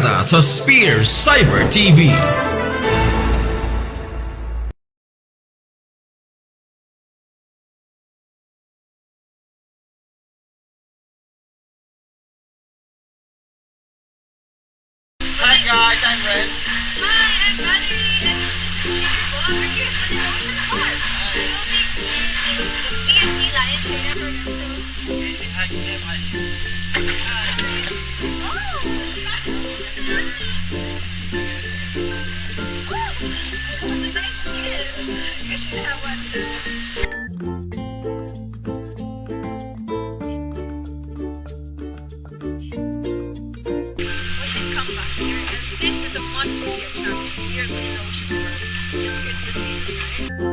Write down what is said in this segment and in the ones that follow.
Barkada sa Spear Cyber TV. Hi guys, I'm Renz. Hi, I'm Valerie, and we're here for the Ocean Art. We'll be experiencing the PSC Lion Shade Network episode. Oh, what's a nice kiss? You should have one. We should come back here, and this is a monthly attraction here in the Ocean World. This Christmas season, right?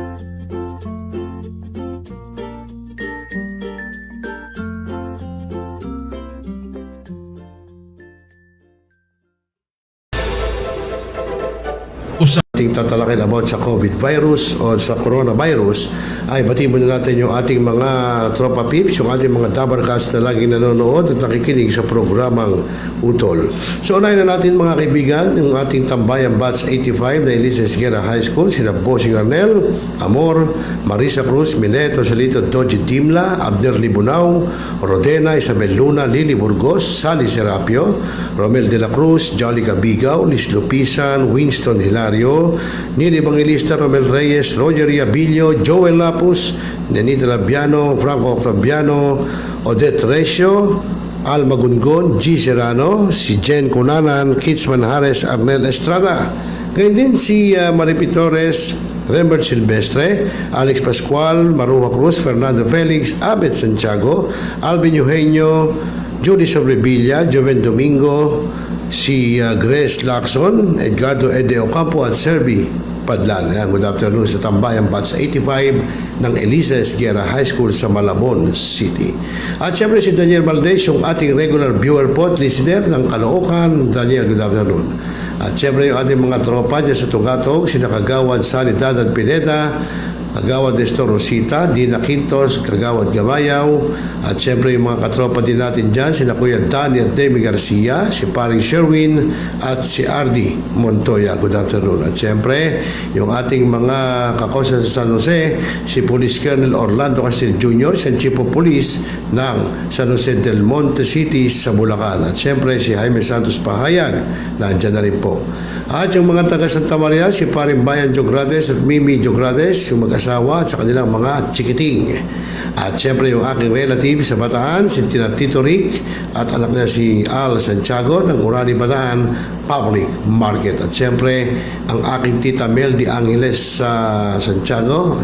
Ating tatalakay about sa COVID virus o sa coronavirus ay batiin muna natin yung ating mga tropa pips, yung ating mga dabarcast na laging nanonood at nakikinig sa programang Utol. So unahin na natin mga kaibigan, yung ating tambayang batch 85 na Elisa Esguera High School, sina Bossing Arnel, Amor, Marisa Cruz, Mineto Salito, Doji Dimla, Abner Libunao, Rodena, Isabel Luna, Lili Burgos, Sally Serapio, Romel de la Cruz, Jolly Cabigaw, Liz Lupisan, Winston Hilario, Nini Evangelista, Romel Reyes, Roger Yabillo, Joel Lapus, Nenita Labiano, Franco Octaviano, Odette Recio, Alma Gungon, G. Serrano, si Jen Cunanan, Kits Manjares, Arnel Estrada. Ngayon din si Maripi Torres, Rembert Silvestre, Alex Pascual, Maruja Cruz, Fernando Felix, Abet Santiago, Alvin Eugenio, Judy Sobrevilla, Joven Domingo, si Grace Lacson, Edgardo Ede Ocampo at Serbi Padlan. Good afternoon sa tambayang batch 85 ng Elisa Esguera High School sa Malabon City. At siyempre si Daniel Valdez, yung ating regular viewer po at listener ng Caloocan. Daniel, good afternoon. At siyempre yung ating mga tropa dyan sa Tugatog, si Nakagawad Sanidad at Pineda, Kagawad Nestor Rosita, Dina Quintos, Kagawad Gamayaw, at siyempre yung mga katropa din natin dyan, sina Kuya Danny at Demi Garcia, si Paring Sherwin, at si Ardi Montoya. Good afternoon. At siyempre, yung ating mga kakosa sa San Jose, si Police Colonel Orlando Castillo Jr., si Chief of Police ng San Jose del Monte City sa Bulacan. At siyempre, si Jaime Santos Pahayag, nandyan na rin po. At yung mga taga Santa Maria, si Paring Bayan Jogrades at Mimi Jogrades, yung mag-asawa at sa kanilang mga chikiting. At siyempre yung aking relative sa Bataan, si Tito Rick at anak niya si Al Santiago ng Urani Bataan Public Market. At siyempre ang aking tita Mel de Angeles sa Santiago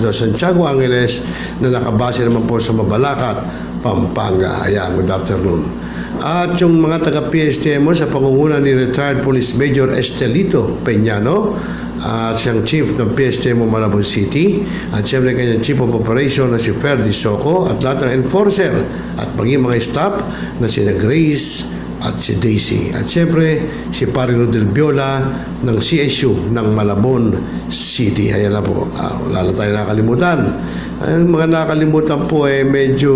Angeles na nakabase naman po sa Mabalacat, Pampanga. Ayan, good afternoon. At yung mga taga-PSTMO sa pangunguna ni retired Police Major Estelito Peñano, at siyang chief ng PSTMO Malabon City, at siyempre kanyang chief of operation na si Ferdy Soco, at lahat ng enforcer at maging mga staff na si Grace at si Daisy. At siyempre si Pari Rodel Biola ng CSU ng Malabon City. Ayan na po. Wala na tayo nakalimutan. Ang mga nakalimutan po medyo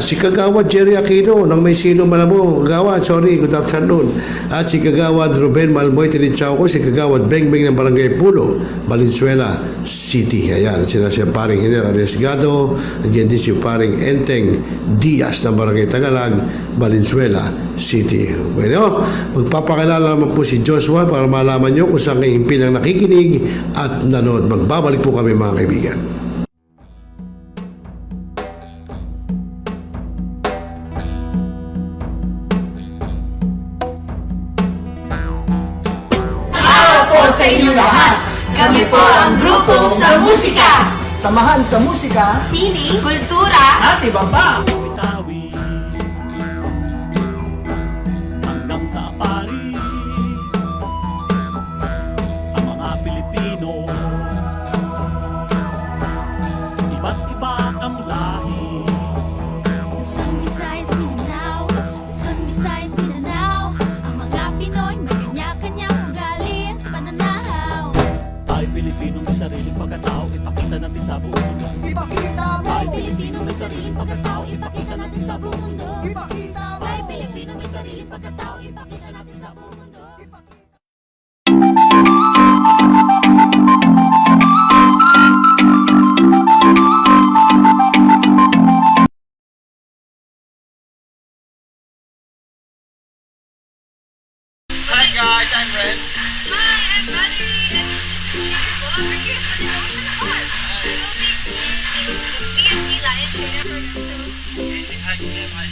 si Kagawad Jerry Aquino ng May Sino Malabo. Kagawad, sorry, good afternoon. At si Kagawad Ruben Malmoy Tinichao ko, si Kagawad Bengbeng ng Barangay Pulo, Valenzuela City. Ayan, sila si Paring Hiner Arriesgado, andyan din si Paring Enteng Diaz ng Barangay Tagalag, Valenzuela City. Bueno, magpapakilala naman po si Joshua para malaman nyo kung saan kayo himpilang nakikinig at nanood. Magbabalik po kami mga kaibigan. Sa inyong lahat, kami po ang grupong sa musika. Samahan sa musika, Sining, kultura, at iba pa. Tawi hanggang sa pari ang mga Pilipino, iba't iba ang lahi. Luzon, Visayas, Mindanao, Luzon, Visayas, Mindanao, ang mga Pinoy may kanya-kanyang ugali at pananaw. Tayo Pilipino may sariling pagkatao, ipakita natin sa buong mundo. Ipakita mo! Tayo Pilipino may sariling pagkatao, ipakita ipakita natin sa buong mundo. Hi guys, I'm Renz. Hi, I'm Valerie, and we're here for the Ocean Park. We'll be experiencing the PSD lion trainer program. Say hi to them, hi.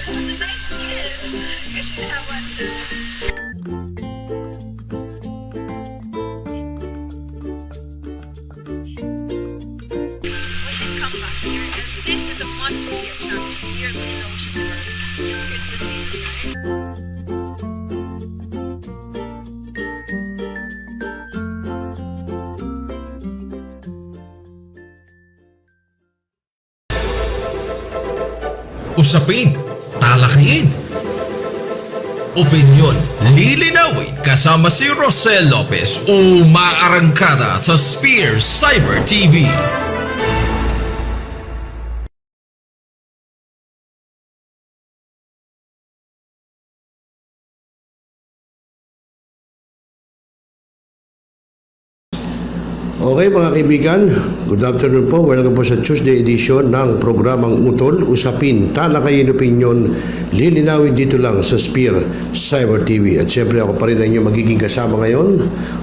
That was a nice kiss. You should have one too. We should come back here. And this is a must-see attraction here in the Ocean Park. It's Christmas season, right? Usapin, talakayin. Opinyon, lilinawin kasama si Rosel Lopez, umaarangkada sa Spear Cyber TV. Okay mga kaibigan, good afternoon po. Welcome po sa Tuesday edition ng programang Utol, Usapin, Talakayin, Opinyon, lilinawin dito lang sa Spear Cyber TV. At syempre ako pa rin ang inyong magiging kasama ngayon,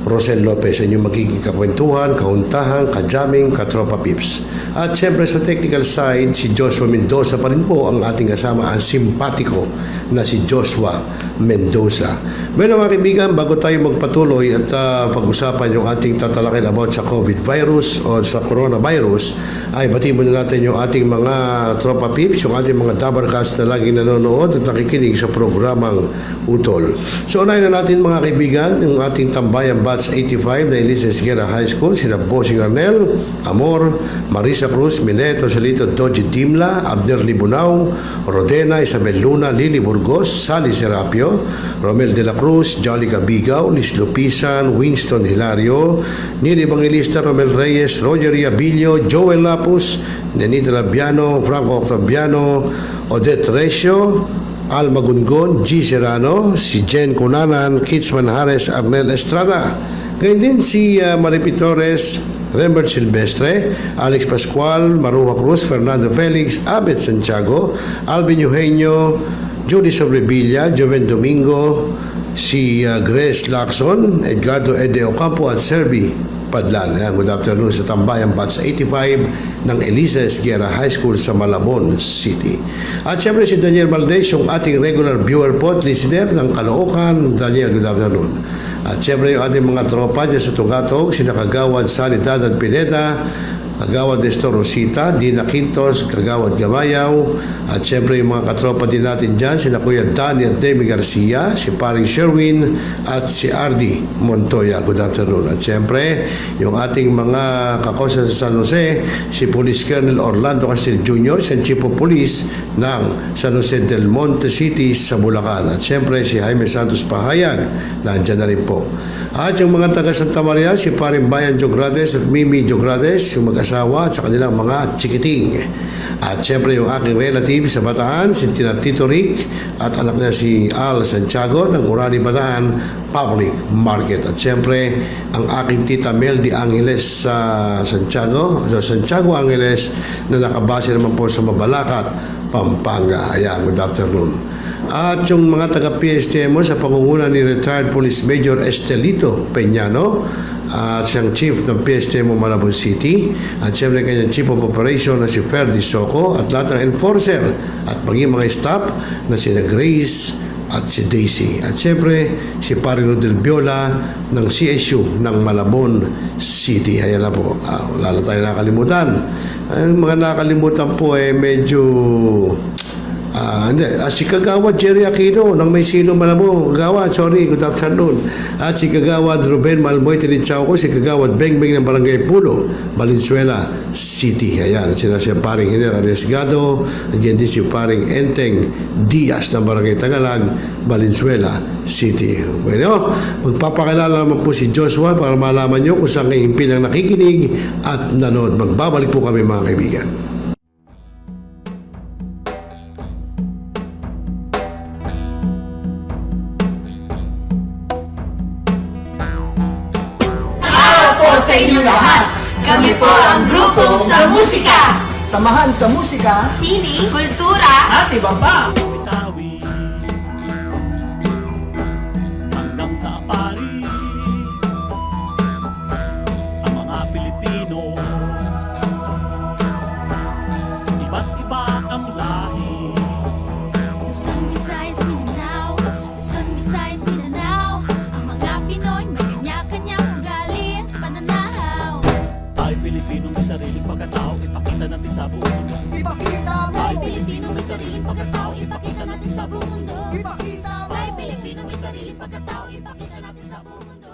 Rosel Lopez, ang inyong magiging kakwentuhan, kauntahan, kajaming, katropa pips. At syempre sa technical side, si Joshua Mendoza pa rin po ang ating kasama, ang simpatiko na si Joshua Mendoza. Well mga kaibigan, bago tayo magpatuloy at pag-usapan yung ating tatalakayin about sa COVID virus o sa coronavirus, ay batiin muna natin yung ating mga tropa pips, yung ating mga dabarcast na laging nanonood at nakikinig sa programang Utol. So unahin na natin mga kaibigan yung ating tambayang batch 85 na Elisa Esguera High School, sina Bossing Arnel, Amor, Marisa Cruz, Mileto Salito, Doji Dimla, Abner Libunao, Rodena, Isabel Luna, Lili Burgos, Sally Serapio, Romel de la Cruz, Jolly Cabigaw, Liz Lupisan, Winston Hilario, Nini Evangelista, Romel Reyes, Roger Abilio, Joel Lapus, Nenita Labiano, Franco Octaviano, Odette Recio, Alma Gungon, G. Serrano, si Jen Cunanan, Kits Manjares, Arnel Estrada. Ngayon din si Maripi Torres, Rembert Silvestre, Alex Pascual, Maruja Cruz, Fernando Felix, Abed Santiago, Alvin Eugenio, Judy Sobrevilla, Joven Domingo, si Grace Lacson, Edgardo Ede Ocampo at Serbi Padlan. Good afternoon sa tambayang batch 85 ng Elisa Esguera High School sa Malabon City. At siyempre si Daniel Valdez, yung ating regular viewer po at listener ng Caloocan. Daniel, good afternoon. At siyempre yung ating mga tropa dyan sa Tugatog, si Nakagawad Sanidad at Pineda, Kagawad Nestor Rosita, Dina Quintos, Kagawad Gamayaw, at siyempre yung mga katropa din natin dyan, sina Kuya Danny at Demi Garcia, si Paring Sherwin, at si Ardi Montoya. Good afternoon. At siyempre, yung ating mga kakosa sa San Jose, si Police Colonel Orlando Castil Jr., si Chief of Police ng San Jose del Monte City sa Bulacan. At siyempre, si Jaime Santos Pahayag, nandyan na rin po. At yung mga taga Santa Maria, si Paring Bayan Jogrades at Mimi Jogrades, yung mag-asawa at sa kanilang mga chikiting. At siyempre yung aking relative sa Bataan, si Tito Rick at anak niya si Al Santiago ng Urani Bataan Public Market. At siyempre ang aking tita Mel de Angeles sa Santiago Angeles na nakabase naman po sa Mabalacat, Pampanga. Ayan, good afternoon. At yung mga taga-PSTMO sa pangunguna ni retired Police Major Estelito Peñano, at siyang chief ng PSTMO Malabon City, at siyempre kanyang chief of operation na si Ferdy Soco, at lahat ng enforcer at maging mga staff na si Grace at si Daisy. At siyempre si Paring Rodel Biola ng CSU ng Malabon City. Ayan na po, wala na tayo nakalimutan. Ang mga nakalimutan po medyo Si Kagawad Jerry Aquino ng May Silo Malabo. Kagawad, sorry, good afternoon. At si Kagawad Ruben Malmoy Tinitsao ko, si Kagawad Bengbeng ng Barangay Pulo, Valenzuela City. Ayan, sila si paring Hiner Arriesgado, andyan din si paring Enteng Diaz ng Barangay Tagalag, Valenzuela City. Bueno, magpapakilala naman po si Joshua para malaman nyo kung saan kayo himpilang nakikinig at nanood. Magbabalik po kami mga kaibigan. Sa inyong lahat, kami po ang grupong sa musika. Samahan sa musika Sining, kultura, at iba pa. Bitawi hanggang sa apari, ang mga Pilipino, iba't iba ang lahi. Luzon, Visayas, Mindanao, Luzon, Visayas, Mindanao. Ang mga Pinoy may kanya-kanyang ugali at pananaw. Tayo Pilipino may sariling pagkatao, ipakita natin sa buong mundo. Tayo Pilipino may sariling pagkatao, ipakita natin sa buong mundo. Tayo Pilipino may sariling pagkatao, ipakita natin sa buong mundo.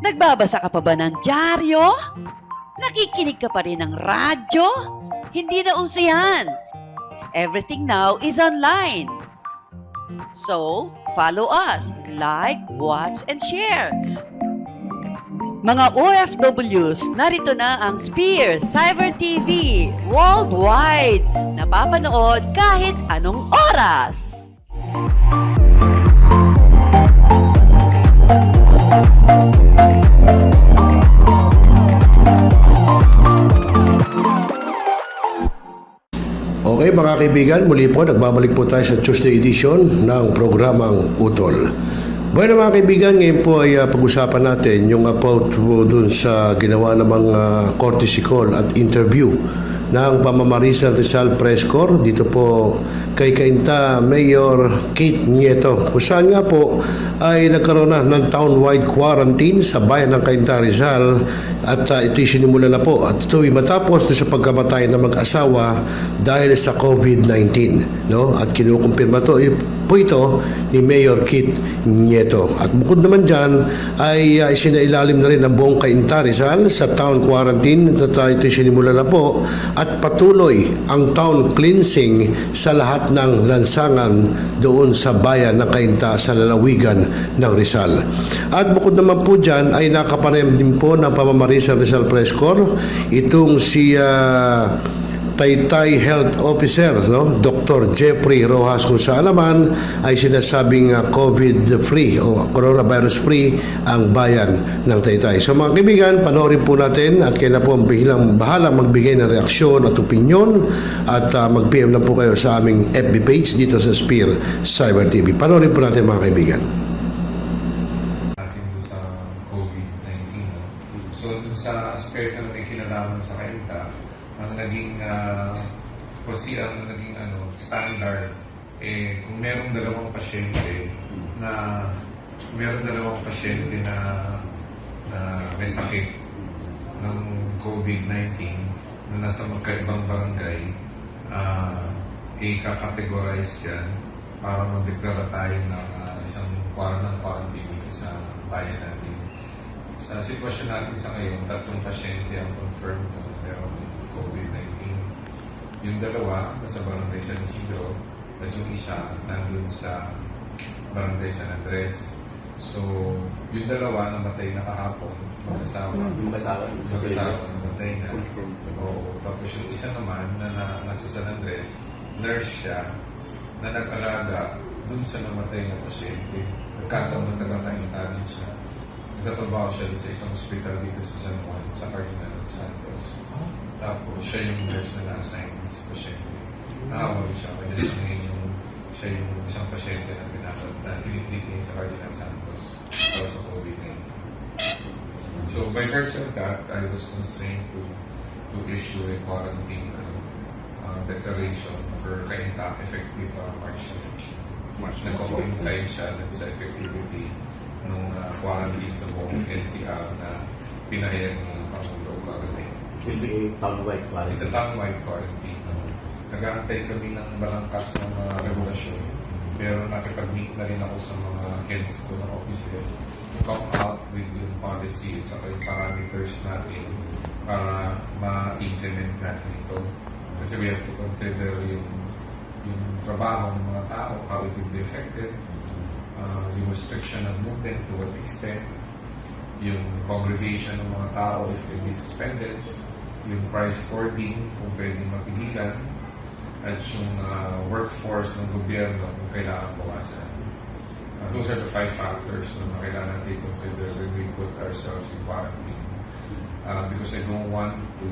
Nagbabasa ka pa ba ng dyaryo? Nakikinig ka pa rin ng radyo? Hindi na uso yan. Everything now is online. So, follow us. Like, watch, and share. Mga OFWs, narito na ang Spear Cyber TV worldwide. Napapanood kahit anong oras. Okay mga kaibigan, muli po nagbabalik po tayo sa Tuesday edition ng programang Utol. Bueno mga kaibigan, ngayon po ay pag-usapan natin yung about po dun sa ginawa namang courtesy call at interview ng pamamarisan Rizal Press Corps dito po kay Cainta Mayor Kate Nieto, kung saan nga po ay nagkaroon na ng town-wide quarantine sa bayan ng Cainta, Rizal, at ito'y sinimula na po at ito'y matapos sa pagkamatay ng mag-asawa dahil sa COVID-19, no? At kinukumpirma po ito ni Mayor Kate Nieto. At bukod naman dyan ay isinailalim na rin ang buong Cainta, Rizal sa town quarantine at ito'y sinimula na po at patuloy ang town cleansing sa lahat ng lansangan doon sa bayan ng Cainta sa lalawigan ng Rizal. At bukod naman po dyan ay nakapanayam din po ng pamamarisan Rizal Press Corps itong si Taytay Health Officer, no? Dr. Jeffrey Rojas, kung saan naman ay sinasabing COVID-free o coronavirus-free ang bayan ng Taytay. So mga kaibigan, panoorin po natin at kayo na po ang bahalang magbigay ng reaksyon at opinyon at mag-PM lang po kayo sa aming FB page dito sa Spear Cyber TV. Panoorin po natin mga kaibigan. Natin sa COVID-19. No? So, dun sa aspeto na may kinalaman sa cainta, ang naging standard, kung merong dalawang pasyente na may sakit ng COVID-19 na nasa magkaibang barangay, i-categorize yan para magdeklara tayo ng isang quarantine dito sa bayan natin. Sa sitwasyon natin sa ngayon, 3 pasyente ang confirmed na merong COVID-19. Yung dalawa, nasa barangay San Isidro, at yung isa, nandun sa barangay San Andres. So, yung dalawa namatay na kahapon, mag-asawa, namatay na. Oo, tapos yung isa naman na nasa San Andres, nurse siya, na nag-alaga dun sa namatay na pasyente. Nagkataon na taga-cainta din siya. Nagtatrabaho siya sa isang hospital dito sa San Juan, sa Cardinal Santos. Tapos siya yung nurse na na-assign sa pasyente. Nakawali siya, kaya siya yung isang pasyente na tinitreat niya sa Cardinal Santos para sa COVID-19. So by virtue of that, I was constrained to issue a quarantine declaration for cainta effective March 15. Nagko-coincide siya sa effectivity nung quarantine sa buong NCR na pinahayag ni Pangulo kagabi. Hindi town-wide quarantine. It's a town-wide quarantine. Nag-aantay kami ng balangkas ng regulasyon, pero nakipag-meet na rin ako sa mga heads ko ng offices to come out with yung policy at saka yung parameters natin para ma-implement natin ito. Kasi we have to consider yung trabaho ng mga tao, how it will be affected, yung restriction of movement to what extent, yung congregation ng mga tao if they be suspended, yung price hoarding kung pwedeng mapigilan, at yung workforce ng gobyerno kung kailangan bawasan. Those are the 5 factors na kailangan natin consider when we put ourselves in quarantine. Because I don't want to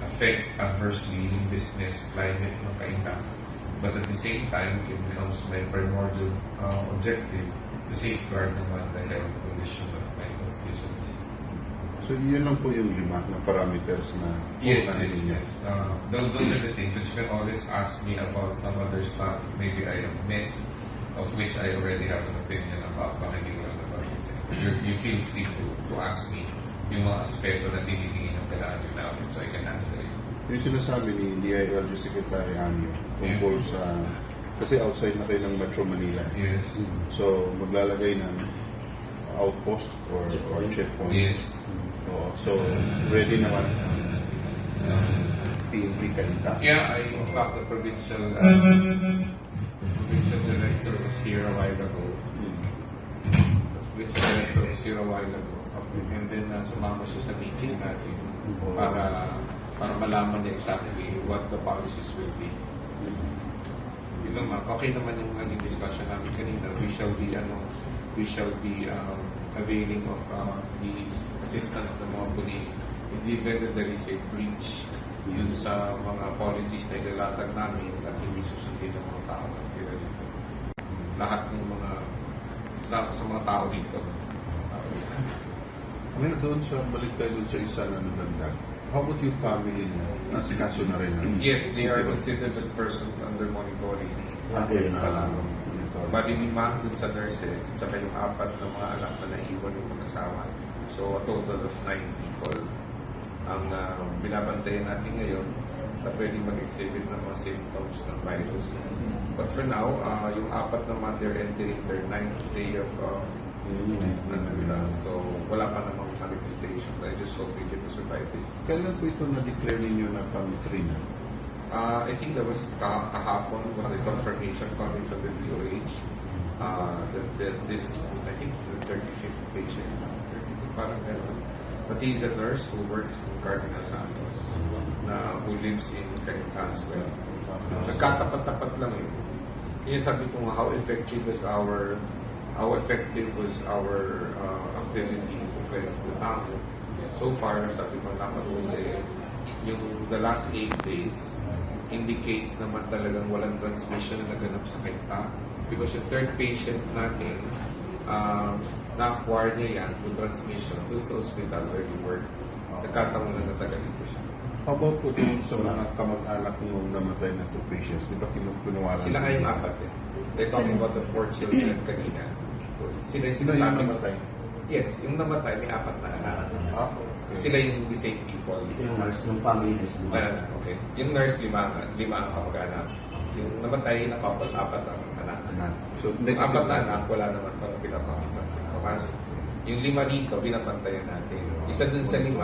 affect adversely yung business climate ng cainta. But at the same time, it becomes my primordial objective to safeguard naman the health condition of my constituents. So yun lang po yung 5 na parameters na Yes. Those are the things that you can always ask me about some other stuff maybe I have missed, of which I already have an opinion about baka hindi ko lang nabansin. You feel free to ask me yung mga aspeto na tinitingin yung kailangan nyo namin so I can answer it. yung sinasabi ni DILG Secretary Anyo tungkol sa kasi outside na kayo ng Metro Manila. Yes. So maglalagay ng outpost or checkpoint. Yes. So ready naman PNP cainta. Yeah, in fact, the provincial director was here a while ago. And then sumama siya sa meeting natin para malaman niya exactly what the policies will be. Yun naman, okay naman yung naging discussion namin kanina. We shall be availing of the assistance ng mga police in the event that there is a breach yun sa mga policies na ilalatag namin at hindi susundin ng mga tao ng tira dito. Lahat ng mga sa mga tao dito. Ngayon doon sa balik tayo doon sa isa na nagdag. How about yung family niya? Nasa kaso na rin. Yes, they are considered as persons under monitoring. Okay na lang. Bali 5 dun sa nurses, tsaka yung 4 na mga anak na naiwan yung mag-asawa. So a total of 9 people ang binabantayan natin ngayon na pwedeng mag-exhibit ng mga symptoms ng virus. But for now, yung 4 naman, they're entering their 9th day of so wala pa namang manifestation. I just hope we get to survive this. Kailan po ito na-declare ninyo na pang-3 na? I think that was kahapon was a confirmation coming from the DOH. This I think is the 35th patient. Parang gano'n. But he's a nurse who works in Cardinal Santos, who lives in Cainta as well. Nagkatapat-tapat lang yun. Kaya sabi ko nga, how effective was our ability to cleanse the town. So far, sabi ko, nakatuloy yung the last 8 days indicates naman talagang walang transmission na naganap sa Cainta. Because yung third patient natin, na-acquire niya yan through transmission doon sa hospital where he worked. Nagkataon na natagalin ko siya. How about po dun sa mga kamag-anak nung namatay na 2 patients? Di ba kinuwaran? Sila kayong apat eh. They're talking about the 4 children kanina. Sila Sino yung namatay? Yes, yung namatay may 4 na anak. Okay. Sila yung the same people. Yung nurse, yung family nurse. Okay. Yung nurse, 5 ang kamag-anak. Yung namatay na couple, 4 ang anak. So, Yung 4 na anak, wala naman pala pinapakita sa kapas. Yung 5 dito, pinapantayan natin. Isa dun sa 5,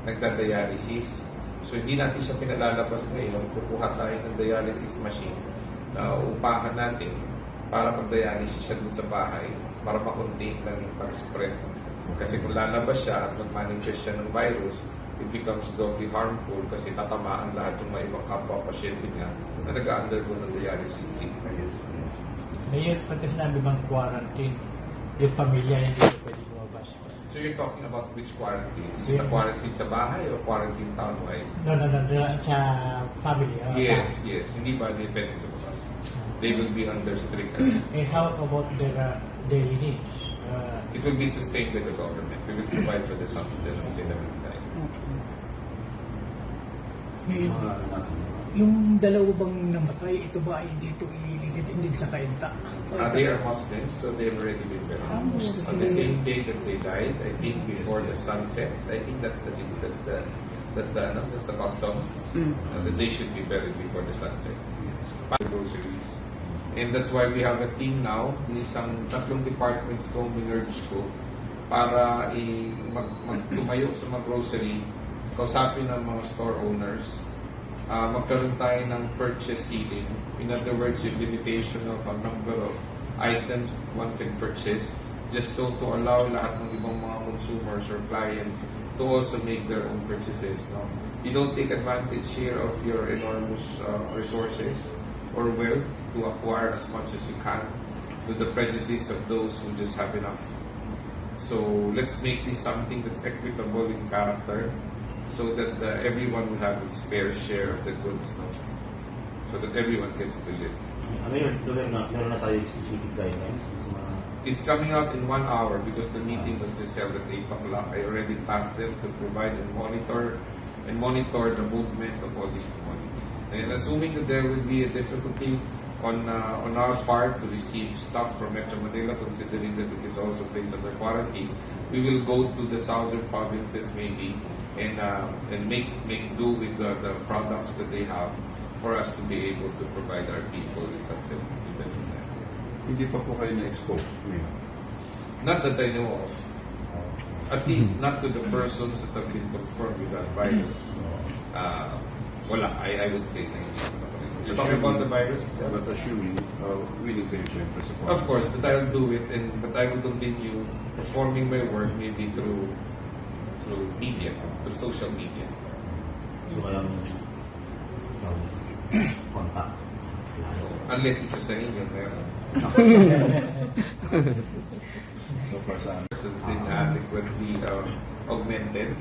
nagda-dialysis. So, hindi natin siya pinalalabas ngayon. Kukuha tayo ng dialysis machine na upahan natin para mag-dialysis siya dun sa bahay para makontain lang yung pag-spread. Kasi kung lalabas siya at mag-manifest siya ng virus, it becomes doubly harmful kasi tatamaan lahat yung mga ibang kapwa-pasyente niya na nag-undergo ng dialysis treatment. Ngayon, pagka sinabi bang quarantine, yung pamilya hindi na pwede lumabas. So you're talking about which quarantine? Is it a quarantine sa bahay o quarantine townwide? No, sa family. Yes. Hindi ba they pwede lumabas? They will be under strict. And how about their daily needs? It will be sustained by the government. We will provide for the subsidies in the meantime. Yung dalawa bang namatay, ito ba ay dito ililibing sa cainta? They are Muslims, so they've already been buried. On the same day that they died, I think before the sun sets, I think that's the custom. That they should be buried before the sun sets. Groceries. And that's why we have a team now, isang 3 departments ko, minurge ko, para magtumayo sa mga grocery, kausapin ng mga store owners, magkaroon tayo ng purchase ceiling. In other words, yung limitation of a number of items one can purchase, just so to allow lahat ng ibang mga consumers or clients to also make their own purchases. No? You don't take advantage here of your enormous resources or wealth to acquire as much as you can to the prejudice of those who just have enough. So let's make this something that's equitable in character so that everyone will have his fair share of the goods, no? So that everyone gets to live. Meron na tayo specific guidelines? It's coming out in 1 hour because the meeting was just held at 8 o'clock. I already tasked them to provide and monitor the movement of all these commodities. And assuming that there will be a difficulty on our part to receive stuff from Metro Manila, considering that it is also placed under quarantine, we will go to the southern provinces maybe and make do with the products that they have for us to be able to provide our people with sustenance in the meantime. Hindi pa po kayo na-expose? Not that I know of. At least not to the persons that have been confirmed with that virus. Wala, I would say na hindi. You're talking about the virus itself? But assuming, willing kayo siyempre sa Of course, but I'll do it, but I will continue performing my work maybe through media, through social media. So, walang contact. Unless isa sa inyo meron. So far sa amin. This has been adequately augmented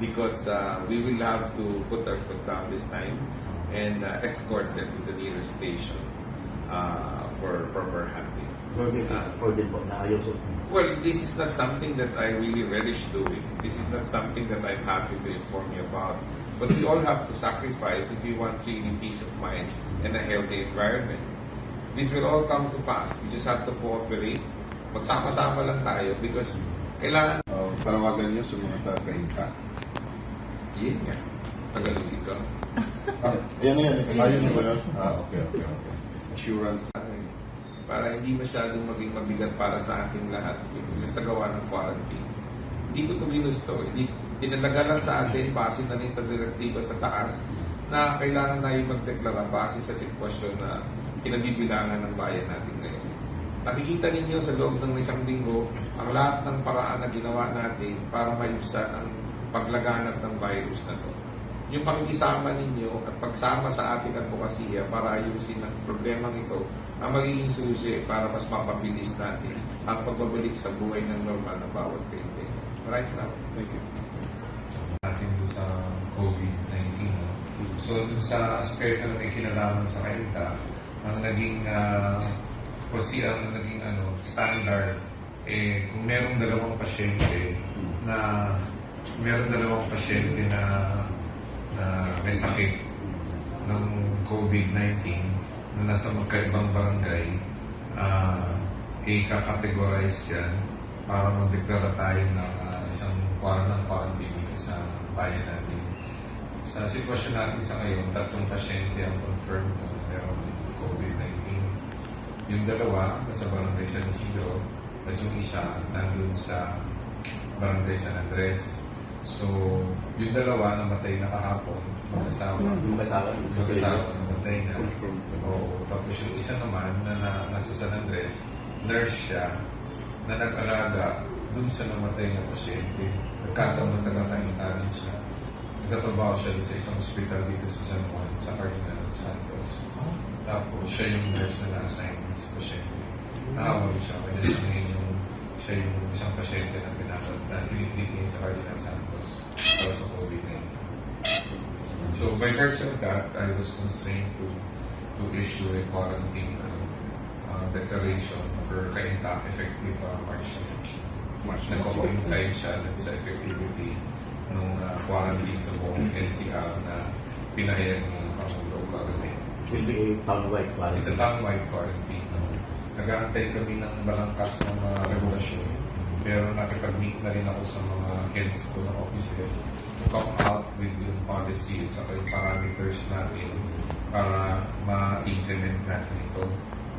because we will have to put our foot down this time and escort them to the nearest station for proper handling. For them po, na ayaw so. Well, this is not something that I really relish doing. This is not something that I'm happy to inform you about. But we all have to sacrifice if we want really peace of mind and a healthy environment. This will all come to pass. We just have to cooperate. Magsama-sama lang tayo because kailangan... Panawagan niyo sa mga taga-cainta. Yun nga. Tagalogin ka. Ayan na yan. Ayun na ba yun? Okay. Assurance. Para hindi masyadong maging mabigat para sa ating lahat yung pagsasagawa ng quarantine. Hindi ko ito ginusto. Tinalaga lang sa atin, base na rin sa direktiba sa taas, na kailangan tayo magdeklara base sa sitwasyon na kinabibilangan ng bayan natin ngayon. Nakikita ninyo sa loob ng 1 linggo ang lahat ng paraan na ginawa natin para maibsan ang paglaganap ng virus na to. Yung pakikisama ninyo at pagsama sa ating advokasya para ayusin ang problemang ito ang magiging susi para mas mapabilis natin ang pagbabalik sa buhay ng normal na bawat kainta. Maraming salamat. Thank you. Natin sa COVID-19. No? So, dun sa aspeto na may kinalaman sa kainta, ang naging standard, kung merong dalawang pasyente na may sakit ng COVID-19 na nasa magkaibang barangay, i-categorize yan para magdeklara tayo ng isang quarantine dito sa bayan natin. Sa sitwasyon natin sa ngayon, 3 pasyente ang confirmed na merong COVID-19. Yung 2 nasa barangay San Isidro at yung isa nandun sa barangay San Andres. So, yung 2 namatay na kahapon, mag-asawa namatay na. Tapos yung isa naman na nasa San Andres, nurse siya na nag-alaga dun sa namatay na pasyente. Nagkataon na taga-Kaintanin siya. Nagtatrabaho siya sa isang ospital dito sa San Juan, sa Cardinal Santos. Tapos siya yung nurse na na-assign sa pasyente. Nakawali siya, kaya siya yung isang pasyente na tinitreat niya sa Cardinal Santos para sa COVID-19. So by virtue of that, I was constrained to issue a quarantine declaration for cainta effective March 15. Nagko-coincide siya sa effectivity ng quarantine sa buong NCR na pinahayag ng Pangulo kagabi. Hindi town-wide quarantine. It's a town-wide quarantine. Nag-aantay kami ng balangkas ng mga regulasyon. Pero nakipag-meet na rin ako sa mga heads ko ng offices to come out with yung policy at saka yung parameters natin para ma-implement natin ito.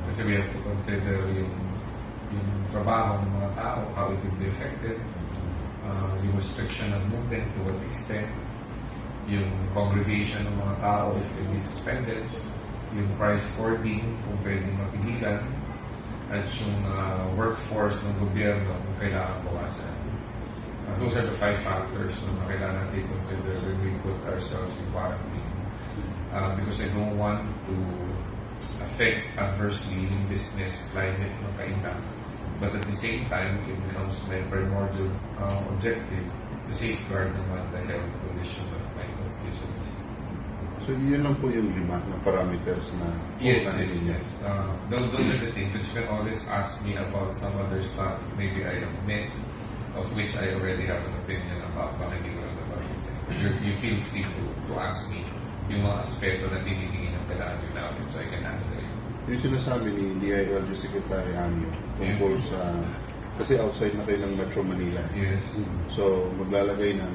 Kasi we have to consider yung trabaho ng mga tao, how it will be affected, yung restriction of movement to what extent, yung congregation ng mga tao if it will be suspended, yung price hoarding kung pwedeng mapigilan, at yung workforce ng gobyerno kung kailangan bawasan. Those are the 5 factors na kailangan natin consider when we put ourselves in quarantine. Because I don't want to affect adversely yung business climate ng kainta. But at the same time, it becomes my primordial objective to safeguard naman the health condition of my constituency. So yun lang po yung 5 na parameters na Yes. Those are the things. But you can always ask me about some other stuff maybe I have missed, of which I already have an opinion about. Baka hindi ko lang nabanggit. You feel free to ask me yung mga aspeto na tinitingin ng kailangan nyo namin so I can answer you. yung sinasabi ni DILG Secretary Amio tungkol sa kasi outside na kayo ng Metro Manila. Yes. So maglalagay ng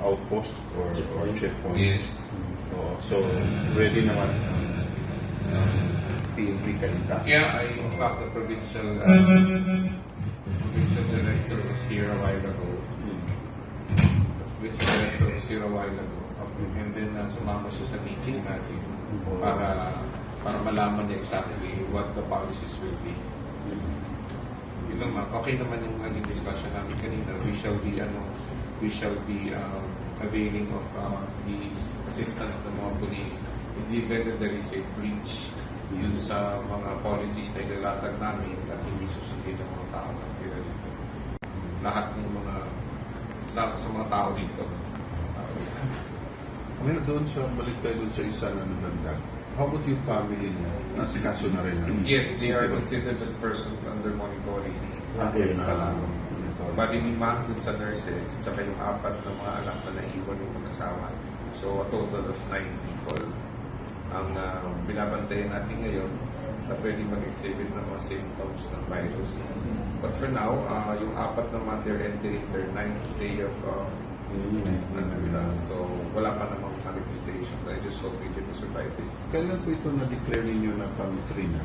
outpost or checkpoint. Yes. So ready naman PNP Cainta. Yeah, in fact, the provincial director was here a while ago. And then sumama siya sa meeting natin para malaman niya exactly what the policies will be. Yun lang ma'am. Okay naman yung naging discussion namin kanina. We shall be availing of the assistance ng mga police in the event that there is a breach dun sa mga policies na ilalatag namin at hindi susundin ng mga tao na tira dito. Lahat ng mga sa mga tao dito. Ngayon doon balik tayo doon sa isa na nagdandag. How about yung family niya? Nasa kaso na rin. Yes, they are considered as persons under monitoring. Okay, Bali 5 dun sa nurses, tsaka yung 4 na mga anak na naiwan yung mag-asawa. So a total of 9 people ang binabantayan natin ngayon na pwedeng mag-exhibit ng mga symptoms ng virus. But for now, yung 4 naman, they're entering their 9th day of so wala pa namang manifestation. I just hope we get to survive this. Kailan po ito na-declare ninyo na pang-3 na?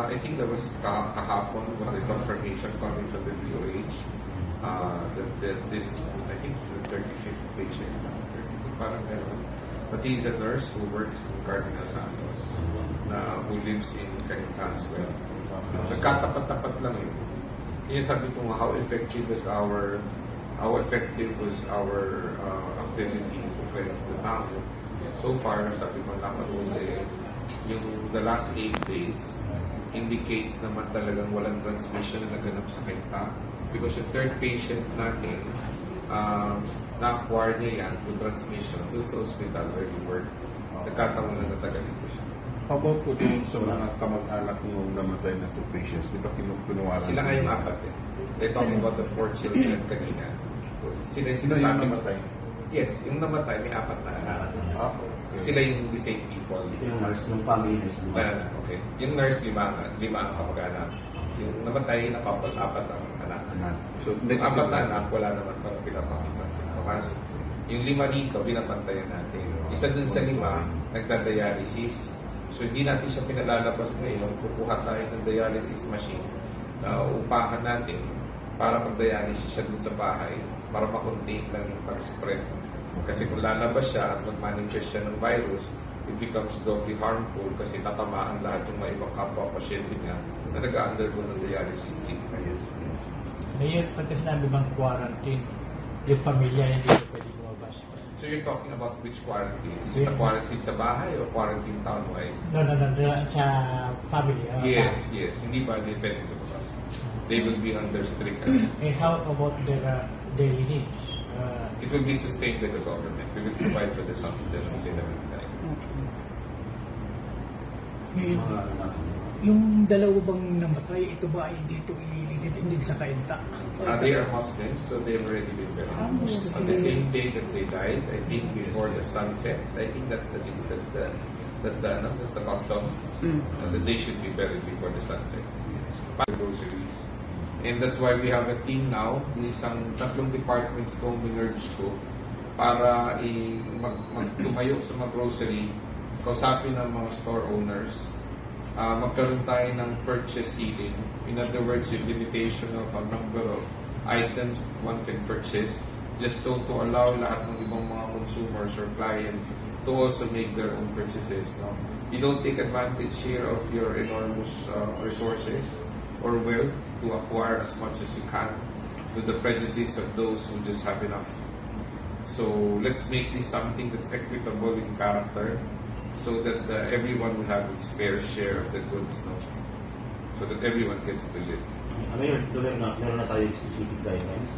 I think there was kahapon was a confirmation coming from the DOH that this, I think, is the 35th patient. Parang meron. But he is a nurse who works in Cardinal Santos, who lives in Cainta as well. Nagkatapat-tapat lang yun. Kaya sabi ko nga, how effective is our how effective was our ability to cleanse the town. So far, sabi ko naman yung the last 8 days indicates naman talagang walang transmission na naganap sa cainta. Because yung third patient natin, na-acquire niya yan through transmission doon sa hospital where we work. Nagkataon na natagalin ko siya. How about po dun sa mga kamag-anak nung namatay na 2 patients? Di ba kinuwaran? Sila nga yung apat eh. They're talking about the 4 children kanina. Sila yung Sino sinasabi. yung namatay? Yes, yung namatay may 4 na anak. Okay. Sila yung the same people. Ito yung nurse, yung family nurse naman. Okay. Yung nurse, 5 ang kamag-anak. Yung namatay na couple, 4 ang anak. So, Yung 4 na anak, wala naman parang pinapakita sa Mas yung 5 dito, pinapantayan natin. Isa dun sa 5, nagda-dialysis. So, hindi natin siya pinalalabas ngayon. Kukuha tayo ng dialysis machine na upahan natin para mag-dialysis siya dun sa bahay para makontain lang yung pag-spread. Kasi kung lalabas siya at mag-manifest siya ng virus, it becomes doubly harmful kasi tatamaan lahat yung mga ibang kapwa-pasyente niya na nag-undergo ng dialysis treatment. Ngayon, pati sinabi bang quarantine, yung pamilya hindi na pwede lumabas. So you're talking about which quarantine? Is it a quarantine sa bahay or quarantine townwide? No, sa family. Yes. Hindi ba they pwede lumabas? They will be under strict. How about their daily needs? It will be sustained by the government. We will provide for the sustenance in the meantime. Ngayon, yung dalawa bang namatay, ito ba ay dito ililibindin sa cainta? They are Muslims, so they've already been buried. On the same day that they died, I think before the sun sets, I think that's the custom. That they should be buried before the sun sets. Groceries. And that's why we have a team now, isang 3 departments ko, minurge ko, para tumayo sa mga grocery, kausapin ng mga store owners, magkaroon tayo ng purchase ceiling. In other words, yung limitation of a number of items one can purchase, just so to allow lahat ng ibang mga consumers or clients to also make their own purchases. No? You don't take advantage here of your enormous resources or wealth to acquire as much as you can to the prejudice of those who just have enough. So let's make this something that's equitable in character so that everyone will have his fair share of the goods, no? So that everyone gets to live. Meron na tayo specific guidelines?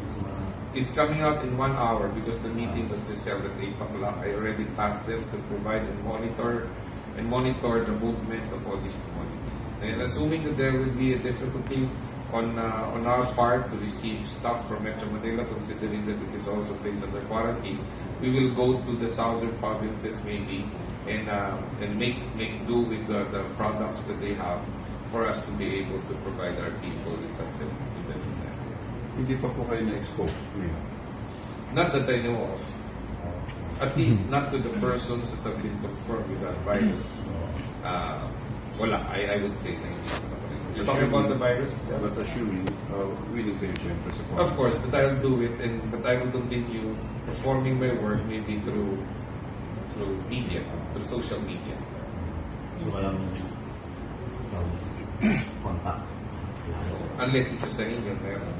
It's coming out in 1 hour because the meeting was just held at 8 o'clock. I already tasked them to provide and monitor the movement of all these commodities. And assuming that there will be a difficulty on our part to receive stuff from Metro Manila, considering that it is also placed under quarantine, we will go to the southern provinces maybe and make do with the products that they have for us to be able to provide our people with sustenance in the meantime. Hindi pa po kayo na-expose? Not that I know of. At least not to the persons that have been confirmed with that virus. Wala, I would say na hindi. You're talking about the virus itself? But assuming, willing kayo siyempre sa Of course, that I will do it, but I will continue performing my work maybe through media, through social media. So, walang contact. Unless isa sa inyo meron.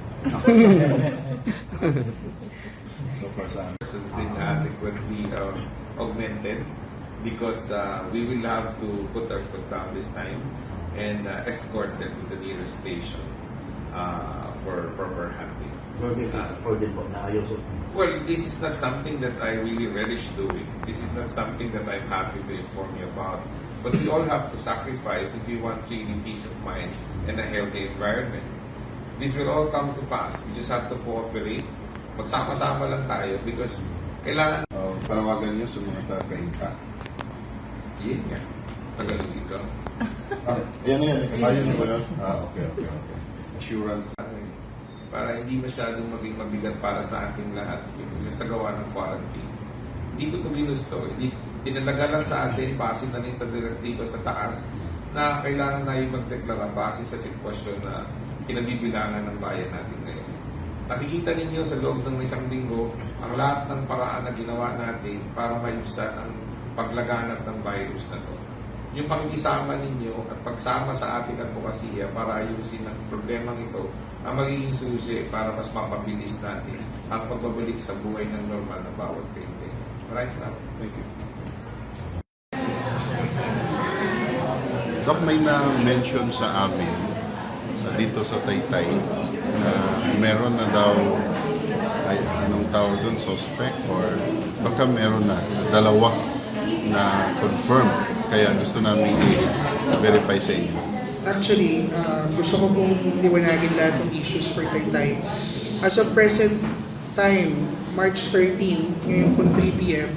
So far sa amin. This has been adequately augmented because we will have to put our foot down this time and escort them to the nearest station for proper handling. Well, this is not something that I really relish doing. This is not something that I'm happy to inform you about. But we all have to sacrifice if we want really peace of mind and a healthy environment. This will all come to pass. We just have to cooperate. Magsama-sama lang tayo because kailangan... Panawagan niyo sa mga taga-cainta. Yun nga. Tagalog ikaw. Yan. Ayun ba yun? Okay. Assurance. Para hindi masyadong maging mabigat para sa ating lahat yung pagsasagawa ng quarantine. Hindi ko ito ginusto. Tinalaga lang sa atin, base na rin sa direktiba sa taas, na kailangan na yung magdeklara base sa sitwasyon na kinabibilangan ng bayan natin ngayon. Nakikita ninyo sa loob ng 1 linggo ang lahat ng paraan na ginawa natin para maibsan ang paglaganap ng virus na to. yung pakikisama ninyo at pagsama sa ating advokasya para ayusin ang problemang ito ang magiging susi para mas mapabilis natin ang pagbabalik sa buhay ng normal na bawat taytay. Maraming salamat. Thank you. Doc, may na-mention sa amin dito sa Taytay na meron na daw, ay anong tawag doon, suspect or baka meron na dalawa na confirm. Kaya gusto namin i-verify sa inyo. Actually, gusto ko pong liwanagin lahat ng issues for Taytay. As of present time, March 13, ngayon po 3 p.m.,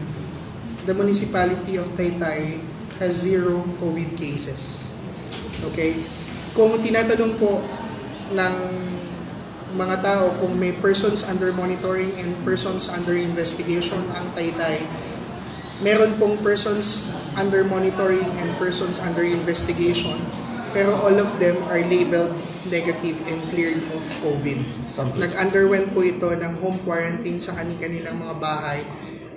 the municipality of Taytay has 0 COVID cases. Okay? Kung tinatanong po ng mga tao kung may persons under monitoring and persons under investigation ang Taytay, meron pong persons under monitoring and persons under investigation, pero all of them are labeled negative and cleared of COVID. Nag-underwent po ito ng home quarantine sa kanilang mga bahay,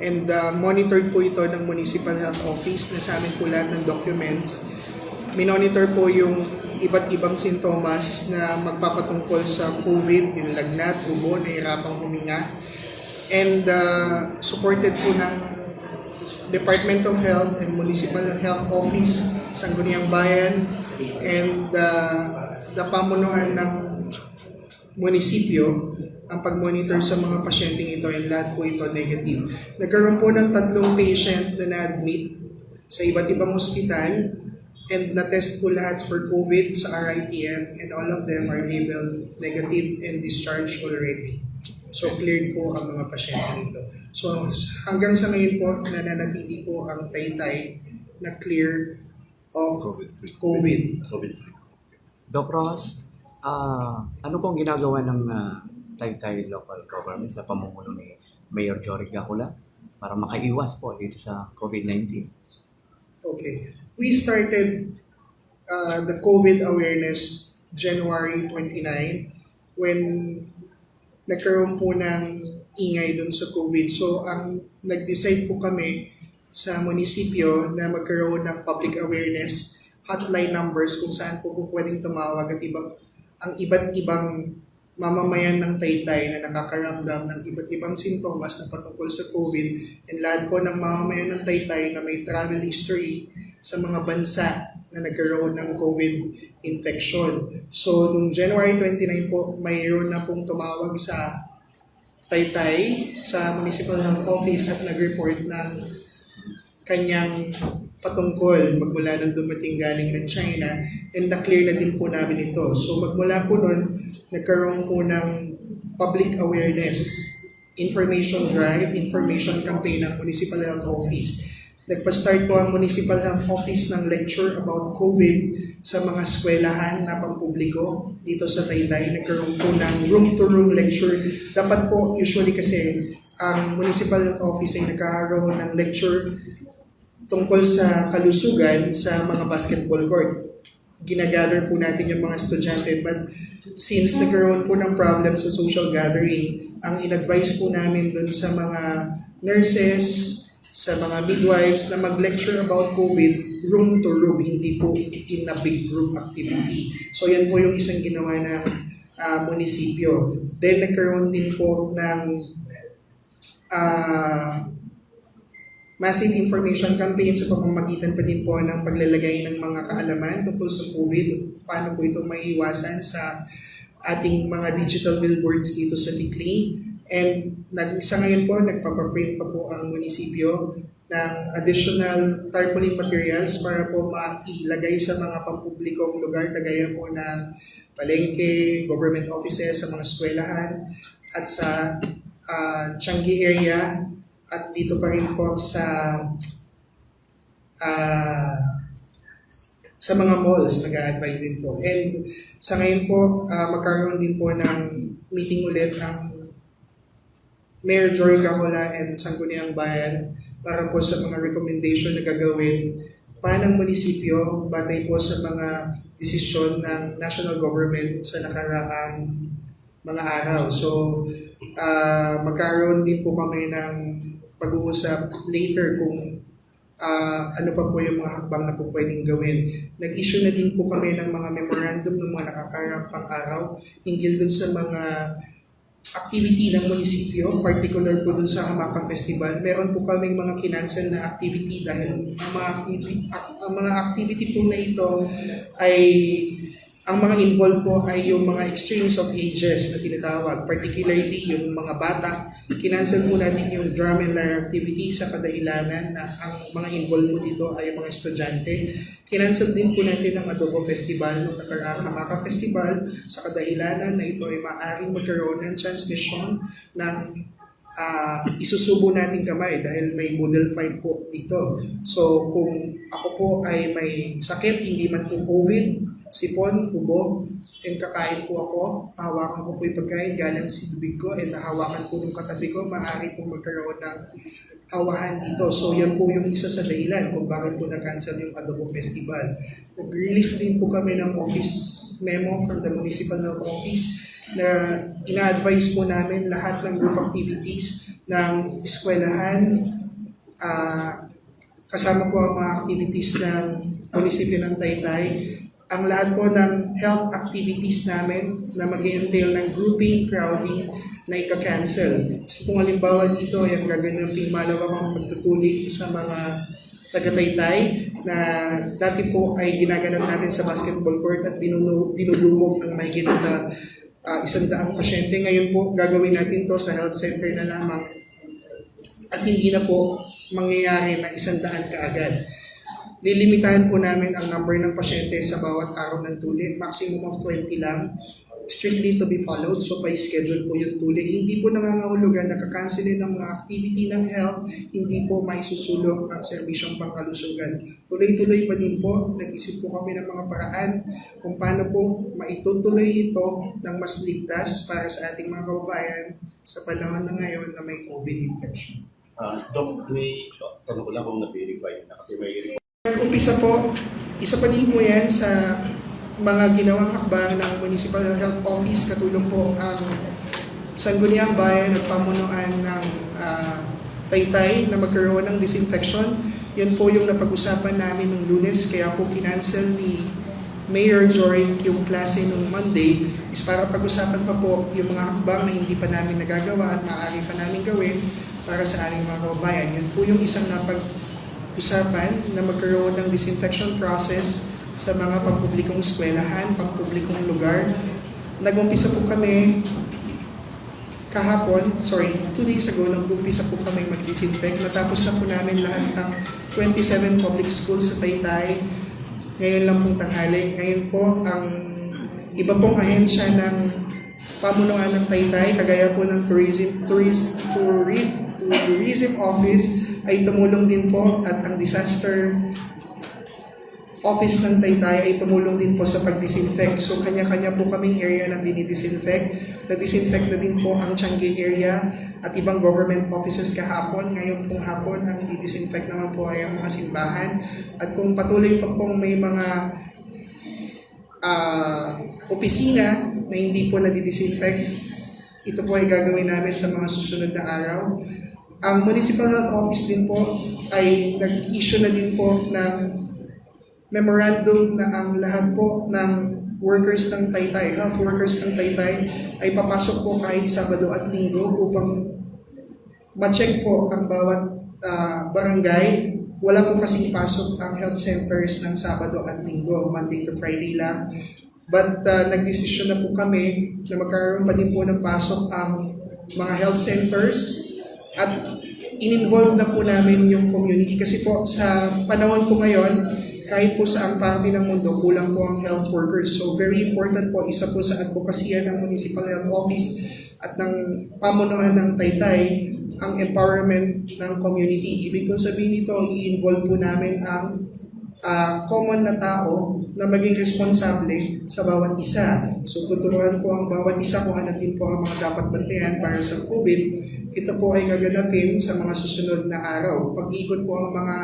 and monitored po ito ng Municipal Health Office na sa amin po lahat ng documents. Minonitor po yung iba't ibang sintomas na magpapatungkol sa COVID, yung lagnat, ubo, nahirapang huminga, and supported po ng Department of Health and Municipal Health Office, Sangguniang Bayan, and the pamunuan ng munisipyo ang pag-monitor sa mga pasyenteng ito, and lahat po ito negative. Nagkaroon po ng 3 patient na na-admit sa iba't ibang ospital, and na-test po lahat for COVID sa RITM, and all of them are labeled negative and discharged already. So cleared po ang mga pasyente ito. So hanggang sa ngayon po, nananatili po ang Taytay na clear of COVID. Doc Ross, ano pong ginagawa ng Taytay local government sa pamumuno ni Mayor Jory Gacula para makaiwas po dito sa COVID-19? Okay. We started the COVID awareness January 29 when nagkaroon po ng ingay dun sa COVID. So, ang nag-decide po kami sa munisipyo na magkaroon ng public awareness hotline numbers kung saan po pwedeng tumawag at ang iba't ibang mamamayan ng Taytay na nakakaramdam ng iba't ibang sintomas na patungkol sa COVID, and lahat po ng mamamayan ng Taytay na may travel history sa mga bansa na nagkaroon ng COVID infection. So, noong January 29 po, mayroon na pong tumawag sa Taytay, sa Municipal Health Office, at nag-report ng kanyang patungkol magmula nung dumating galing ng China, and na-clear na din po namin ito. So, magmula po nun, nagkaroon po ng public awareness, information drive, information campaign ng Municipal Health Office. Nagpa-start po ang Municipal Health Office ng lecture about COVID sa mga eskwelahan na pampubliko dito sa Taytay. Nagkaroon po ng room-to-room lecture. Dapat po, usually kasi, ang Municipal Health Office ay nagkaroon ng lecture tungkol sa kalusugan sa mga basketball court. Ginagather po natin yung mga estudyante, but since nagkaroon po ng problem sa social gathering, ang in-advise po namin dun sa mga nurses, sa mga midwives na mag-lecture about COVID room to room, hindi po in a big group activity. So yan po yung isang ginawa ng munisipyo. Then nagkaroon din po ng massive information campaign sa pamamagitan pa din po ng paglalagay ng mga kaalaman tungkol sa COVID, paano po ito maiiwasan sa ating mga digital billboards dito sa Tikling. And sa ngayon po, nagpapaprint pa po ang munisipyo ng additional tarpaulin materials para po mailagay sa mga pampublikong lugar, kagaya po ng palengke, government offices, sa mga eskwelahan, at sa Changi area, at dito pa rin po sa mga malls, nag-a-advise din po. And sa ngayon po, magkaroon din po ng meeting ulit ang Mayor Jory Gacula and Sangguniang Bayan para po sa mga recommendation na gagawin pa ng munisipyo batay po sa mga desisyon ng national government sa nakaraang mga araw. So, magkaroon din po kami ng pag-uusap later kung ano pa po yung mga hakbang na po pwedeng gawin. Nag-issue na din po kami ng mga memorandum ng mga nakakarampang araw hinggil dun sa mga activity ng munisipyo, particular po dun sa Hamaka Festival. Meron po kaming mga kinansel na activity dahil ang mga activity po na ito ay ang mga involved po ay yung mga extremes of ages na tinatawag, particularly yung mga bata. Kinansel po natin yung drum and lyre activity sa kadahilanan na ang mga involved po dito ay yung mga estudyante. Kinansel din po natin ang Adobo Festival, ng nakaraang Hamaka Festival, sa kadahilanan na ito ay maaaring magkaroon ng transmission ng isusubo natin kamay dahil may model fight po dito. So kung ako po ay may sakit, hindi man po COVID, sipon, ubo, and kakain po ako, hawakan ko po yung pagkain galing sa bibig ko, and hawakan po yung katabi ko, maaari po magkaroon ng hawahan dito. So yan po yung isa sa dahilan kung bakit po na-cancel yung Adobo Festival. Nag-release din po kami ng office memo from the Municipal Health Office na ina-advise po namin lahat ng group activities ng eskwelahan, kasama po ang mga activities ng munisipyo ng Taytay. Ang lahat po ng health activities namin na mag-entail ng grouping, crowding na ika-cancel. So kung halimbawa dito ay ang gaganaping malawakang pagtutulik sa mga taga-Taytay na dati po ay ginaganap natin sa basketball court at dinudumog ng mahigit na 100 pasyente. Ngayon po gagawin natin to sa health center na lamang at hindi na po mangyayari na 100 kaagad. Lilimitahan po namin ang number ng pasyente sa bawat araw ng tuli. Maximum of 20 lang. Strictly to be followed. So, by schedule po yung tuli. Hindi po nangangahulugan na kakansilin ng mga activity ng health. Hindi po maisusulong ang serbisyong pangkalusugan. Tuloy-tuloy pa din po. Nag-isip po kami ng mga paraan kung paano po maitutuloy ito ng mas ligtas para sa ating mga kababayan sa panahon na ngayon na may COVID infection. Dok, tanong ko lang kung na-verify na kasi may Umpisa po, isa pa din po yan sa mga ginawang hakbang ng Municipal Health Office, katulong po ang Sangguniang Bayan at pamunuan ng Taytay na magkaroon ng disinfection. Yan po yung napag-usapan namin nung Lunes, kaya po kinancel ni Mayor Jorik yung klase nung Monday is para pag-usapan pa po yung mga hakbang na hindi pa namin nagagawa at maaari pa namin gawin para sa aming mga kababayan. Yan po yung isang usapan na magkaroon ng disinfection process sa mga pampublikong eskwelahan, pampublikong lugar. Nag-umpisa po kami kahapon, 2 days ago, nag-umpisa po kami mag-disinfect. Natapos na po namin lahat ng 27 public schools sa Taytay. Ngayon lang pong tanghali. Ngayon po, ang iba pong ahensya ng pamunuan ng Taytay, kagaya po ng Tourism Office, ay tumulong din po at ang Disaster Office ng Taytay ay tumulong din po sa pag-disinfect. So kanya-kanya po kaming area na dinidisinfect. Na-disinfect na din po ang Changi area at ibang government offices kahapon. Ngayon pong hapon, ang i-disinfect naman po ay ang mga simbahan. At kung patuloy pa pong may mga opisina na hindi po nadidisinfect, ito po ay gagawin namin sa mga susunod na araw. Ang Municipal Health Office din po ay nag-issue na din po ng memorandum na ang lahat po ng workers ng Taytay, health workers ng Taytay, ay papasok po kahit Sabado at Linggo upang ma-check po ang bawat barangay. Wala po kasing pasok ang health centers ng Sabado at Linggo, Monday to Friday lang. But nag-desisyon na po kami na magkaroon pa din po ng pasok ang mga health centers at in-involve na po namin yung community kasi po sa panahon po ngayon, kahit po sa ang parte ng mundo, kulang po ang health workers. So very important po, isa po sa advokasya ng Municipal Health Office at ng pamunuan ng Taytay, ang empowerment ng community. Ibig po sabihin nito, i-involve po namin ang common na tao na maging responsable sa bawat isa. So tuturuan po ang bawat isa kung ano din po ang mga dapat bantayan para sa COVID. Ito po ay gaganapin sa mga susunod na araw. Pag-ikot po ang mga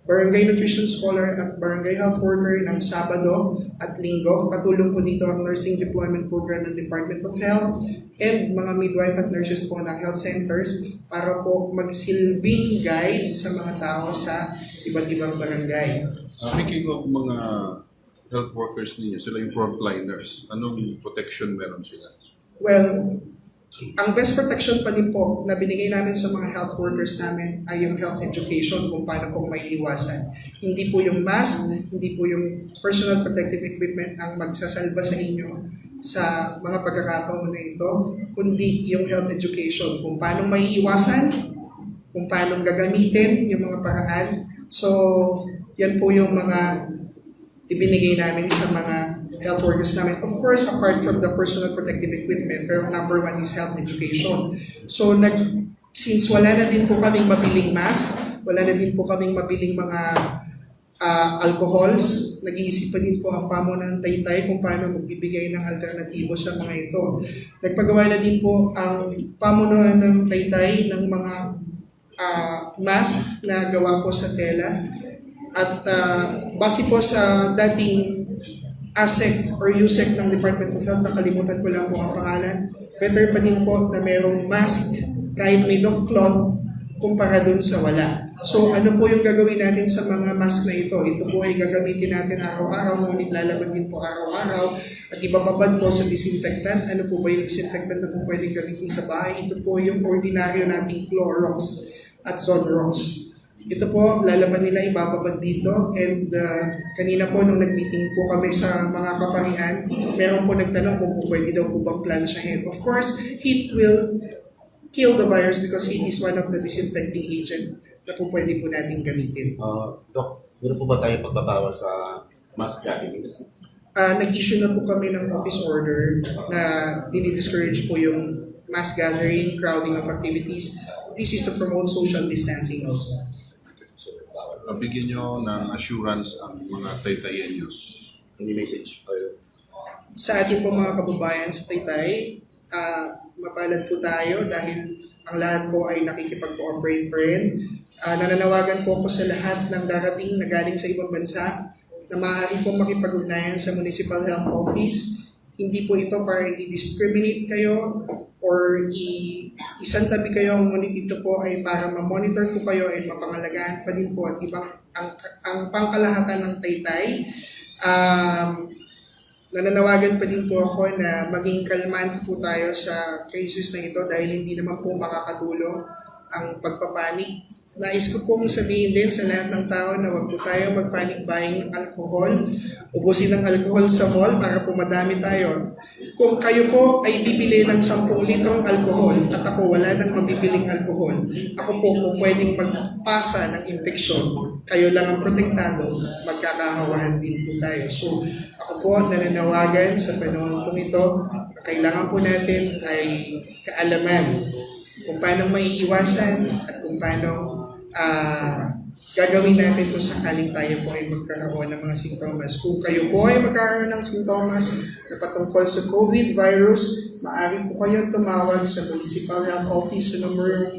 barangay nutrition scholar at barangay health worker ng Sabado at Linggo. Katulong po dito ang nursing deployment program ng Department of Health and mga midwife at nurses po ng health centers para po magsilbing guide sa mga tao sa iba't ibang barangay. Speaking of mga health workers ninyo, sila yung frontliners. Anong protection meron sila? Well, ang best protection pa din po na binigay namin sa mga health workers namin ay yung health education kung paano pong may iwasan. Hindi po yung mask, hindi po yung personal protective equipment ang magsasalba sa inyo sa mga pagkakataon na ito, kundi yung health education kung paano may iwasan, kung paano gagamitin yung mga paraan. So, yan po yung mga ibinigay namin sa mga health workers namin. Of course, apart from the personal protective equipment, pero number one is health education. So, since wala na din po kaming mabiling mask, wala na din po kaming mabiling mga alcohols, nag-iisip pa din po ang pamunuan ng Taytay kung paano magbibigay ng alternatibo sa mga ito. Nagpagawa na din po ang pamunuan ng Taytay ng mga mask na gawa po sa tela. At base po sa dating ASEC or USEC ng Department of Health, nakalimutan ko lang po ang pangalan, better pa din po na merong mask kahit made of cloth kumpara dun sa wala. So ano po yung gagawin natin sa mga mask na ito? Ito po ay gagamitin natin araw-araw, ngunit lalaban din po araw-araw at ibababad po sa disinfectant. Ano po ba yung disinfectant na po pwedeng gamitin sa bahay? Ito po yung ordinaryo nating Clorox at Zonrox. Ito po, lalaban nila ibababad dito and kanina po nung nag-meeting po kami sa mga kaparian, meron po nagtanong kung pwede daw po bang plansyahin. Of course, heat will kill the virus because heat is one of the disinfecting agent na po pwede po natin gamitin. Doc, meron po ba tayong pagbabawal sa mass gatherings? Nag-issue na po kami ng office order na dinidiscourage po yung mass gathering, crowding of activities. This is to promote social distancing also. Bigyan nyo ng assurance ang mga Taytayenyos. Any message? Sa ating po mga kababayan sa Taytay, mapalad po tayo dahil ang lahat po ay nakikipag-cooperate pa rin. Nananawagan po ako sa lahat ng darating na galing sa ibang bansa na maaari po makipag-ugnayan sa Municipal Health Office. Hindi po ito para i-discriminate kayo or isantabi kayo, ngunit ito po ay para ma-monitor po kayo at mapangalagaan pa din po at ang pangkalahatan ng Taytay. Nananawagan pa din po ako na maging kalmante po tayo sa crisis na ito dahil hindi naman po makakatulong ang pagpapanik. Nais ko pong sabihin din sa lahat ng tao na huwag po tayo mag-panic buying ng alcohol. Ubusin ng alcohol sa mall para po madami tayo. Kung kayo po ay bibili ng 10 litrong alcohol at ako wala nang mabibiling alcohol, ako po pwedeng magpasa ng infeksyon. Kayo lang ang protektado, magkakahawahan din po tayo. So ako po nananawagan sa panahon pong ito, kailangan po natin ay kaalaman kung paano maiiwasan at kung paano gagawin natin kung sakaling tayo po ay magkaroon ng mga sintomas. Kung kayo po ay magkaroon ng sintomas na patungkol sa COVID virus, maaari po kayong tumawag sa Municipal Health Office sa number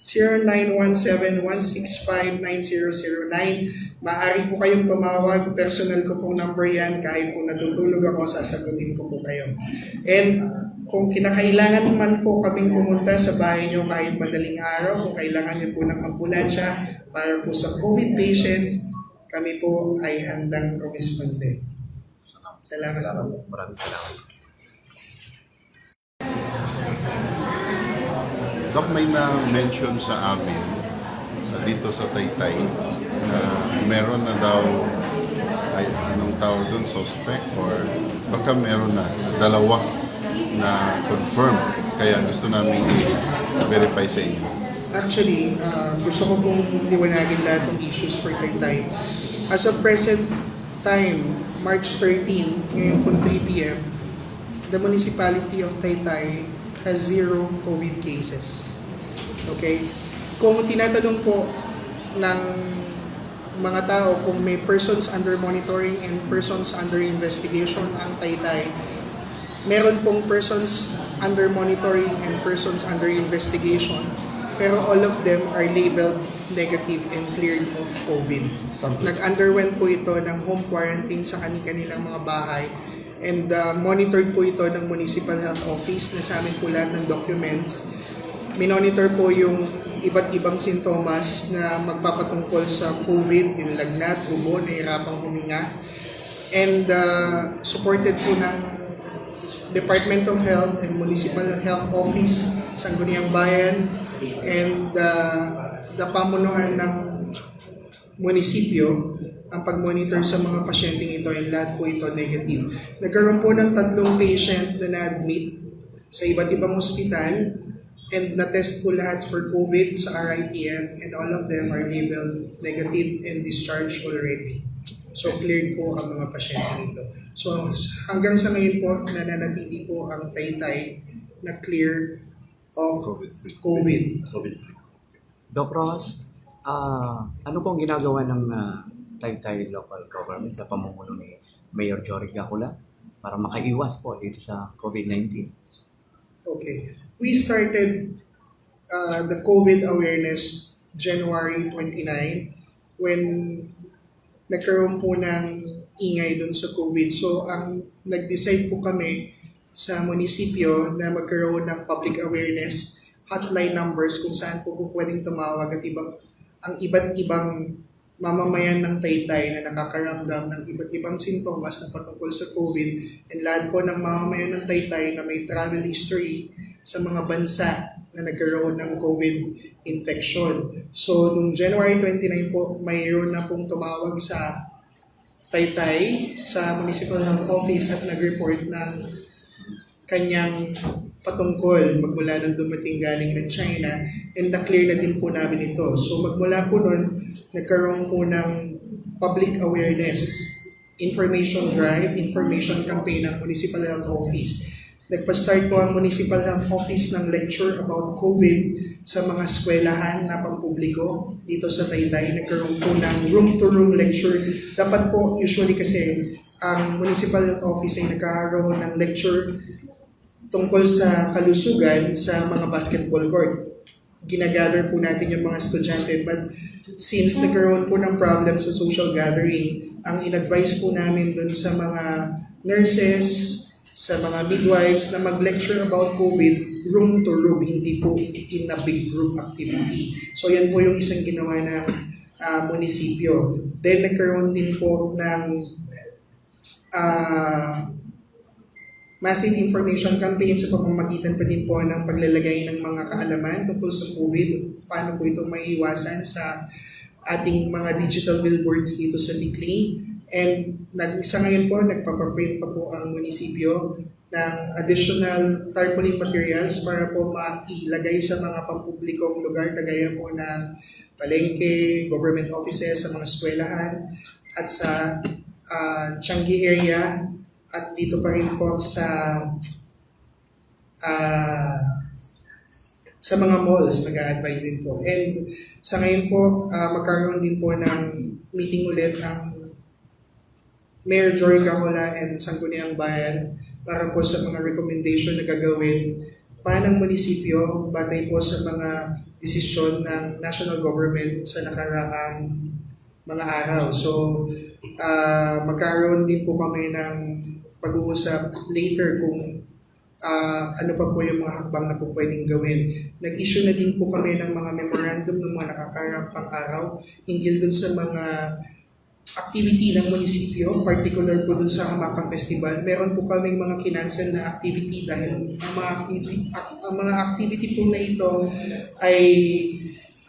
0917-165-9009. Maaari po kayong tumawag, personal ko pong number yan, kahit po natutulog ako, sasagutin ko po kayo. And kung kinakailangan naman po kaming pumunta sa bahay nyo kahit madaling araw, kung kailangan nyo po ng ambulansya para po sa COVID patients, kami po ay handang rumisponde. Salamat. Maraming salamat. Doc, may na-mention sa amin dito sa Taytay na meron na daw ay anong tawag doon, suspect or baka meron na dalawa na confirm. Kaya gusto namin i-verify sa inyo. Actually, gusto ko pong liwanagin lahat ng issues for Taytay. As of present time, March 13, ngayon po 3 p.m., the municipality of Taytay has 0 COVID cases. Okay? Kung tinatanong po ng mga tao kung may persons under monitoring and persons under investigation ang Taytay, meron pong persons under monitoring and persons under investigation, pero all of them are labeled negative and cleared of COVID. Nag-underwent po ito ng home quarantine sa kanilang mga bahay and monitored po ito ng Municipal Health Office na sa amin po lahat ng documents. Minonitor po yung iba't ibang sintomas na magpapatungkol sa COVID, yung lagnat, ubo, nahihirapang huminga. And supported po ng Department of Health and Municipal Health Office, Sangguniang Bayan, and the pamunuan ng munisipyo ang pag-monitor sa mga pasyenteng ito, and lahat po ito negative. Nagkaroon po ng 3 patient na na-admit sa iba't ibang ospital, and na-test po lahat for COVID sa RITM, and all of them are labeled negative and discharged already. So cleared po ang mga pasyente nito. So hanggang sa ngayon po, nananatili po ang taytay na clear of COVID. Doc Ross, ano pong ginagawa ng Taytay local government sa pamumuno ni Mayor Jory Gacula para makaiwas po dito sa COVID-19? Okay. We started the COVID awareness January 29 when nagkaroon po ng ingay dun sa COVID. So, nag-decide po kami sa munisipyo na magkaroon ng public awareness hotline numbers kung saan po pwedeng tumawag at ang iba't ibang mamamayan ng Taytay na nakakaramdam ng iba't ibang sintomas na patungkol sa COVID, and lahat po ng mamamayan ng Taytay na may travel history sa mga bansa na nagkaroon ng COVID infection. So, noong January 29 po, mayroon na pong tumawag sa Taytay, sa Municipal Health Office, at nag-report ng kanyang patungkol magmula nang dumating galing ng China, and na-clear na din po namin ito. So, magmula po nun, nagkaroon po ng public awareness, information drive, information campaign ng Municipal Health Office. Nagpa-start po ang Municipal Health Office ng lecture about COVID sa mga eskwelahan na pampubliko dito sa Taytay. Nagkaroon po ng room-to-room lecture. Dapat po, usually kasi, ang Municipal Health Office ay nagkaroon ng lecture tungkol sa kalusugan sa mga basketball court. Ginagather po natin yung mga estudyante, but since nagkaroon po ng problem sa social gathering, ang in-advise po namin dun sa mga nurses, sa mga midwives na mag-lecture about COVID, room to room, hindi po in a big group activity. So yan po yung isang ginawa ng munisipyo. Then nagkaroon din po ng massive information campaign sa pamamagitan pa din po ng paglalagay ng mga kaalaman tungkol sa COVID, paano po ito maiiwasan sa ating mga digital billboards dito sa Tikling. And sa ngayon po, nagpapaprint pa po ang munisipyo ng additional tarpaulin materials para po mailagay sa mga pampublikong lugar, kagaya po ng palengke, government offices, sa mga eskwelahan, at sa Changi area, at dito pa rin po sa mga malls, nag-a-advise din po. And sa ngayon po, magkaroon din po ng meeting ulit ang Mayor Jory Gacula and Sangguniang Bayan para po sa mga recommendation na gagawin pa ng munisipyo batay po sa mga desisyon ng national government sa nakaraang mga araw. So, magkaroon din po kami ng pag-uusap later kung ano pa po yung mga hakbang na po pwedeng gawin. Nag-issue na din po kami ng mga memorandum ng mga nakakaraang araw hinggil dun sa mga activity ng munisipyo, particular po dun sa Hamaka Festival. Meron po kaming mga kinansel na activity dahil ang mga activity po na ito ay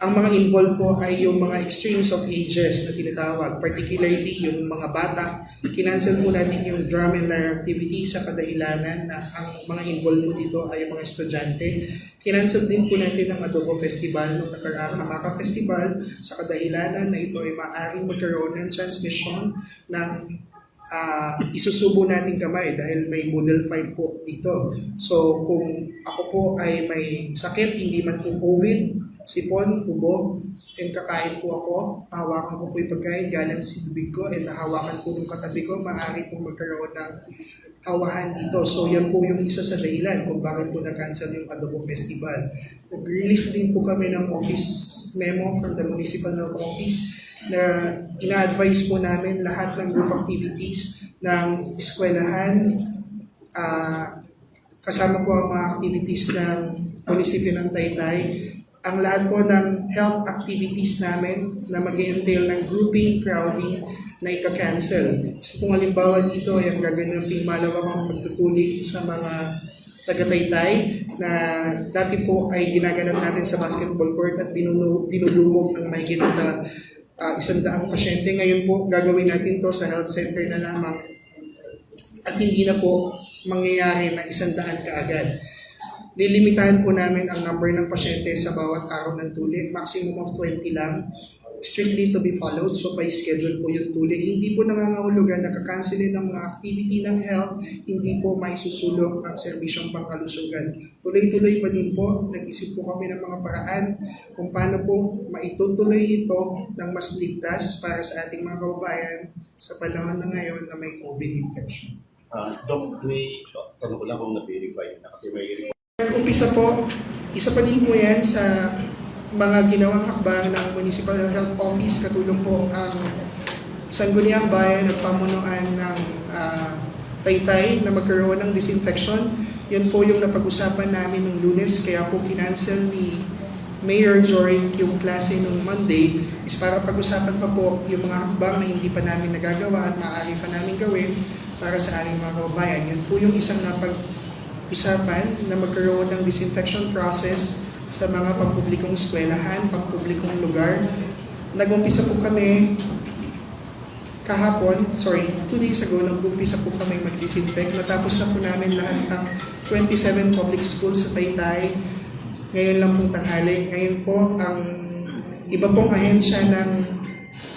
ang mga involved po ay yung mga extremes of ages na tinatawag, particularly yung mga bata. Kinansel po natin yung drum and lyre activity sa kadahilanan na ang mga involved po dito ay yung mga estudyante. Kinansel din po natin ang Adobo Festival noong nakaraang Hamaka Festival sa kadahilanan na ito ay maaaring magkaroon ng transmission ng isusubo natin kamay dahil may model 5 po dito. So kung ako po ay may sakit, hindi man po COVID, sipon, ubo, and kakain po ako, hawakan ko po yung pagkain galing sa bibig ko, and nahawakan po yung katabi ko, maaari po magkaroon ng hawahan dito. So yan po yung isa sa dahilan kung bakit po na-cancel yung Adobo Festival. Nag-release din po kami ng office memo from the Municipal Health Office na ina-advise po namin lahat ng group activities ng eskwelahan, kasama po ang mga activities ng munisipyo ng Taytay, ang lahat po ng health activities namin na mag-entail ng grouping, crowding, na ika-cancel. So kung halimbawa dito ay ang gaganaping malawakang pagtutuli sa mga taga-taytay na dati po ay ginaganap natin sa basketball court at dinudumog ng mahigit na 100 pasyente. Ngayon po gagawin natin to sa health center na lamang at hindi na po mangyayari na 100 kaagad. Lilimitahan po namin ang number ng pasyente sa bawat araw ng tuli. Maximum of 20 lang. Strictly to be followed. So by schedule po yung tuli. Hindi po nangangahulugan na kakansilin ng mga activity ng health. Hindi po maisusulong ang serbisyong pangkalusugan. Tuloy-tuloy pa din po. Nag-isip po kami ng mga paraan kung paano po maitutuloy ito ng mas ligtas para sa ating mga kababayan sa panahon na ngayon na may COVID infection. Doc, may tanong ko lang kung na-verify na kasi may Umpisa po, isa pa din po yan sa mga ginawang hakbang ng Municipal Health Office, katulong po ang Sangguniang Bayan at pamunuan ng Taytay na magkaroon ng disinfection. Yan po yung napag-usapan namin nung Lunes, kaya po kinancel ni Mayor Jory yung klase nung Monday is para pag-usapan pa po yung mga hakbang na hindi pa namin nagagawa at maaari pa namin gawin para sa aming mga kababayan. Yun po yung isang usapan na magkaroon ng disinfection process sa mga pampublikong eskwelahan, pampublikong lugar. Nag-umpisa po kami kahapon, 2 days ago, nag-umpisa po kami mag-disinfect. Natapos na po namin lahat ng 27 public schools sa Taytay. Ngayon lang pong tanghali. Ngayon po, ang iba pong ahensya ng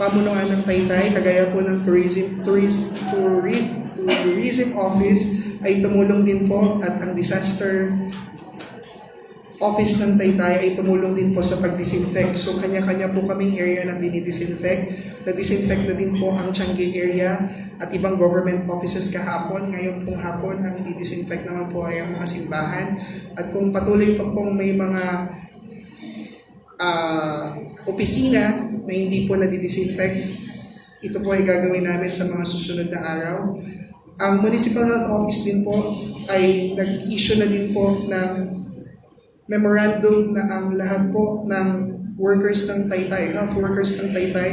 pamunuan ng Taytay, kagaya po ng Tourism Office, ay tumulong din po at ang Disaster Office ng Taytay ay tumulong din po sa pag-disinfect. So kanya-kanya po kaming area na dinidisinfect. Na-disinfect na din po ang Changi area at ibang government offices kahapon. Ngayon pong hapon, ang i-disinfect naman po ay ang mga simbahan. At kung patuloy pa pong may mga opisina na hindi po nadidisinfect, ito po ay gagawin namin sa mga susunod na araw. Ang Municipal Health Office din po ay nag-issue na din po ng memorandum na ang lahat po ng workers ng Taytay, health workers ng Taytay,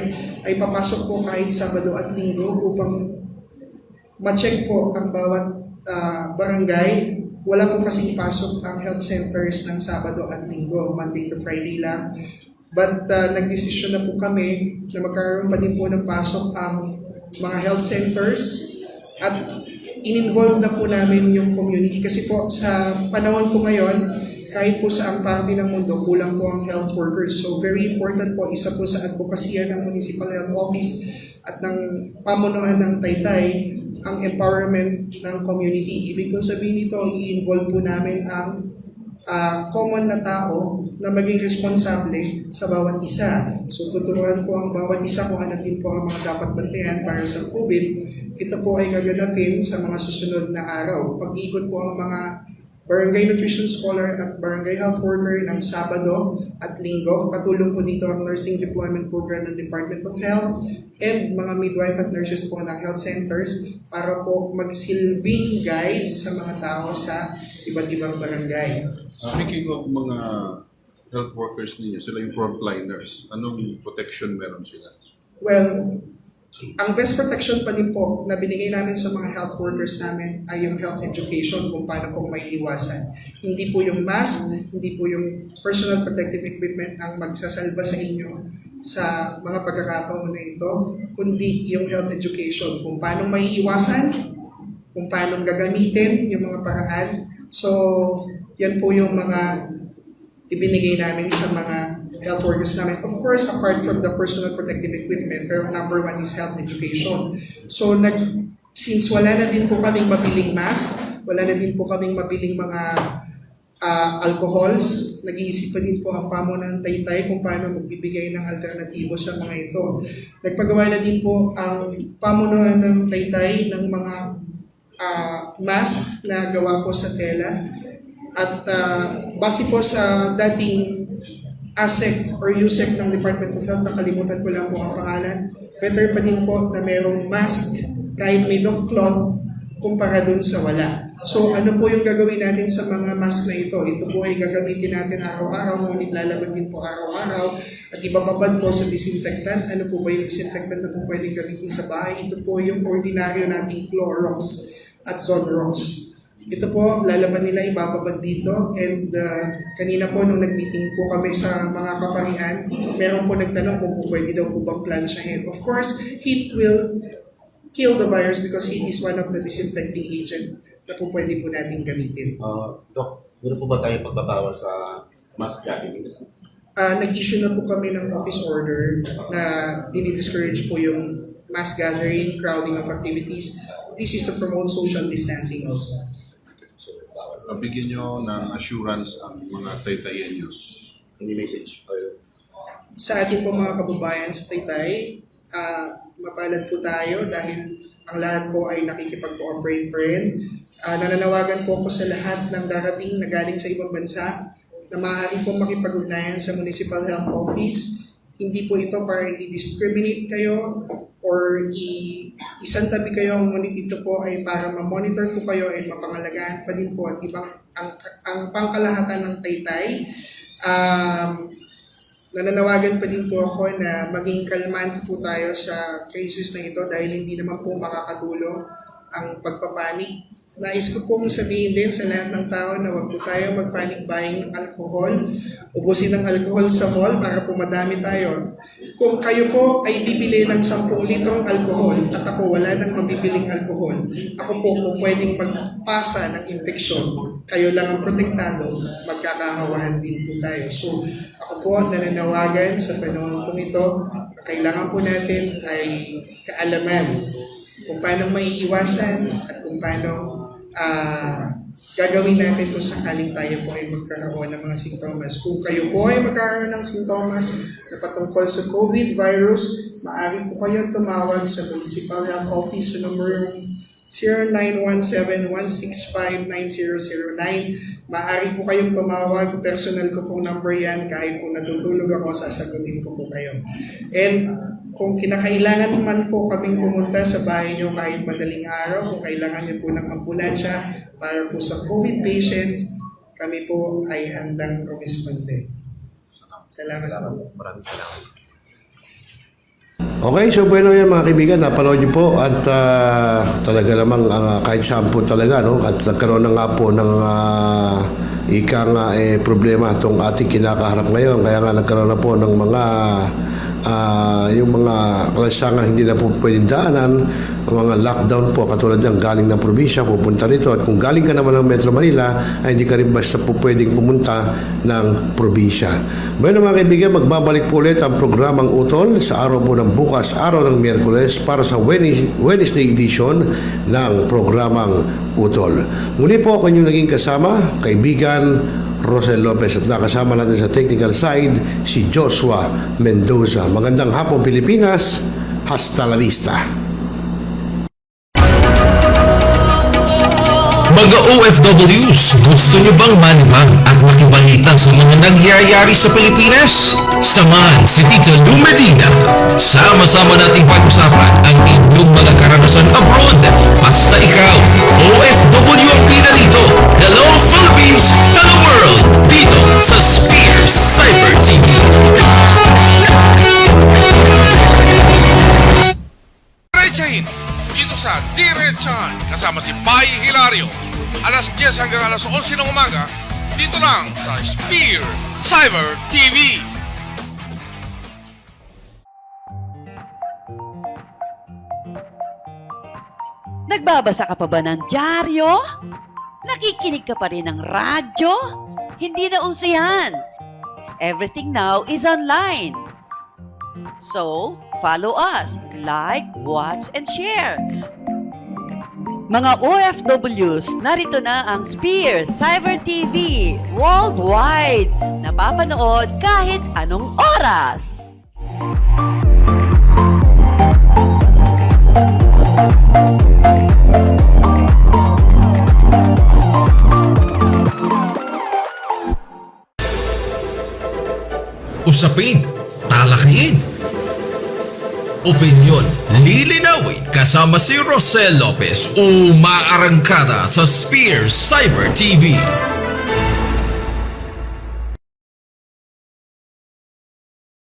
ay papasok po kahit Sabado at Linggo upang ma-check po ang bawat barangay. Wala po kasing pasok ang health centers ng Sabado at Linggo, Monday to Friday lang. But nagdesisyon na po kami na magkaroon pa din po ng pasok ang mga health centers at in-involve na po namin yung community. Kasi po sa panahon po ngayon, kahit po sa ang parte ng mundo, kulang po ang health workers. So very important po, isa po sa advokasya ng Municipal Health Office at ng pamunuan ng Taytay, ang empowerment ng community. Ibig kong sabihin nito, i-involve po namin ang common na tao na maging responsable sa bawat isa. So tuturuan po ang bawat isa kung ano din po ang mga dapat bantayan para sa COVID. Ito po ay gaganapin sa mga susunod na araw. Pag-ikot po ang mga barangay nutrition scholar at barangay health worker ng Sabado at Linggo. Patulong po dito ang nursing deployment program ng Department of Health and mga midwife at nurses po ng health centers para po magsilbing guide sa mga tao sa iba't ibang barangay. Speaking of mga health workers ninyo, sila yung frontliners. Anong protection meron sila? Well, ang best protection pa din po na binigay namin sa mga health workers namin ay yung health education kung paano pong may iwasan. Hindi po yung mask, hindi po yung personal protective equipment ang magsasalba sa inyo sa mga pagkakataon na ito, kundi yung health education kung paano may iwasan, kung paano gagamitin yung mga paraan. So, yan po yung mga ibinigay namin sa mga health workers namin. Of course, apart from the personal protective equipment, pero number one is health education. So, since wala na din po kaming mabiling mask, wala na din po kaming mabiling mga alcohols, nag-iisip pa din po ang pamunuan ng Taytay kung paano magbibigay ng alternatibo sa mga ito. Nagpagawa na din po ang pamunuan ng Taytay ng mga mask na gawa po sa tela. At base po sa dating ASEC or USEC ng Department of Health, nakalimutan ko lang po ang pangalan, better pa din po na merong mask kahit made of cloth kumpara dun sa wala. So ano po yung gagawin natin sa mga mask na ito? Ito po ay gagamitin natin araw-araw, ngunit lalaban din po araw-araw at ibababad po sa disinfectant. Ano po ba yung disinfectant na po pwedeng gamitin sa bahay? Ito po yung ordinaryo nating Clorox at Zonrox. Ito po, lalaban nila, ibababad dito. And kanina po nung nag-meeting po kami sa mga kaparihan, meron po nagtanong kung po pwede daw po bang plansyahin. Of course, heat will kill the virus because heat is one of the disinfecting agent na po pwede po natin gamitin. Dok, meron po ba tayo pagbabawal sa mass gatherings? Nag-issue na po kami ng office order na dinidiscourage po yung mass gathering, crowding of activities. This is to promote social distancing also. Bigyan nyo ng assurance ang mga taytayenyos. Any message? Sa ating po mga kababayan sa Taytay, mapalad po tayo dahil ang lahat po ay nakikipag-cooperate pa rin. Nananawagan po ako sa lahat ng darating na galing sa ibang bansa na maaari po makipag-ugnayan sa Municipal Health Office. Hindi po ito para i-discriminate kayo or isantabi kayo, ngunit ito po ay para ma-monitor po kayo at mapangalagaan pa din po at ang pangkalahatan ng Taytay. Nananawagan pa din po ako na maging kalmante po tayo sa crisis na ito dahil hindi naman po makakatulong ang pagpapanik. Nais ko pong sabihin din sa lahat ng tao na huwag po tayo mag-panic buying ng alcohol. Ubusin ng alcohol sa mall para po madami tayo. Kung kayo po ay bibili ng 10 litrong alcohol at ako wala nang mabibiling alcohol, ako po pwedeng magpasa ng infeksyon. Kayo lang ang protektado, magkakahawahan din po tayo. So ako po nananawagan sa panahon po ito, kailangan po natin ay kaalaman kung paano maiiwasan at kung paano gagawin natin kung sakaling tayo po ay magkaroon ng mga sintomas. Kung kayo po ay magkaroon ng sintomas na patungkol sa COVID virus, maaari po kayong tumawag sa Municipal Health Office sa number 0917-165-9009. Maaari po kayong tumawag, personal ko pong number yan, kahit po natutulog ako, sasagutin ko po kayo. And kung kinakailangan naman po kaming pumunta sa bahay nyo kahit madaling araw, kung kailangan nyo po ng ambulansya para po sa COVID patients, kami po ay handang rumisponde. Salamat po. Maraming salamat. Okay, so bueno yan mga kaibigan, napanood niyo po at talaga namang kahit saan po talaga, no? At nagkaroon na nga po ng problema itong ating kinakaharap ngayon. Kaya nga nagkaroon na po ng mga yung mga kalansangan hindi na po pwedeng daanan, mga lockdown po katulad ng galing ng probinsya pupunta rito, at kung galing ka naman ng Metro Manila ay hindi ka rin basta po pwedeng pumunta ng probinsya. Bueno mga kaibigan, magbabalik po ulit ang programang Utol sa araw po ng bukas, araw ng Miyerkules, para sa Wednesday edition ng programang Utol. Muli po ako inyong naging kasama, kaibigan Rosel Lopez, at nakasama natin sa technical side si Joshua Mendoza. Magandang hapon Pilipinas, hasta la vista. Mga OFWs, gusto nyo bang manibang at makibalita sa mga nangyayari sa Pilipinas? Samahan si Tita Lu Medina. Sama-sama nating pag-usapan ang inyong mga karanasan abroad. Basta ikaw, OFW ang pinalito. Hello Philippines, hello world, dito sa Spears Cyber TV. Diretsahin dito sa Diretsahan kasama si Pai Hilario. Alas 10 hanggang alas 11 ng umaga, dito lang sa Spear Cyber TV. Nagbabasa ka pa ba ng dyaryo? Nakikinig ka pa rin ng radyo? Hindi na uso yan. Everything now is online. So, follow us, like, watch, and share. Mga OFWs, narito na ang Spear Cyber TV worldwide. Napapanood kahit anong oras. Usapin, talakayin, opinyon, lilinawin kasama si Rosel Lopez o Maarangkada sa Spear Cyber TV.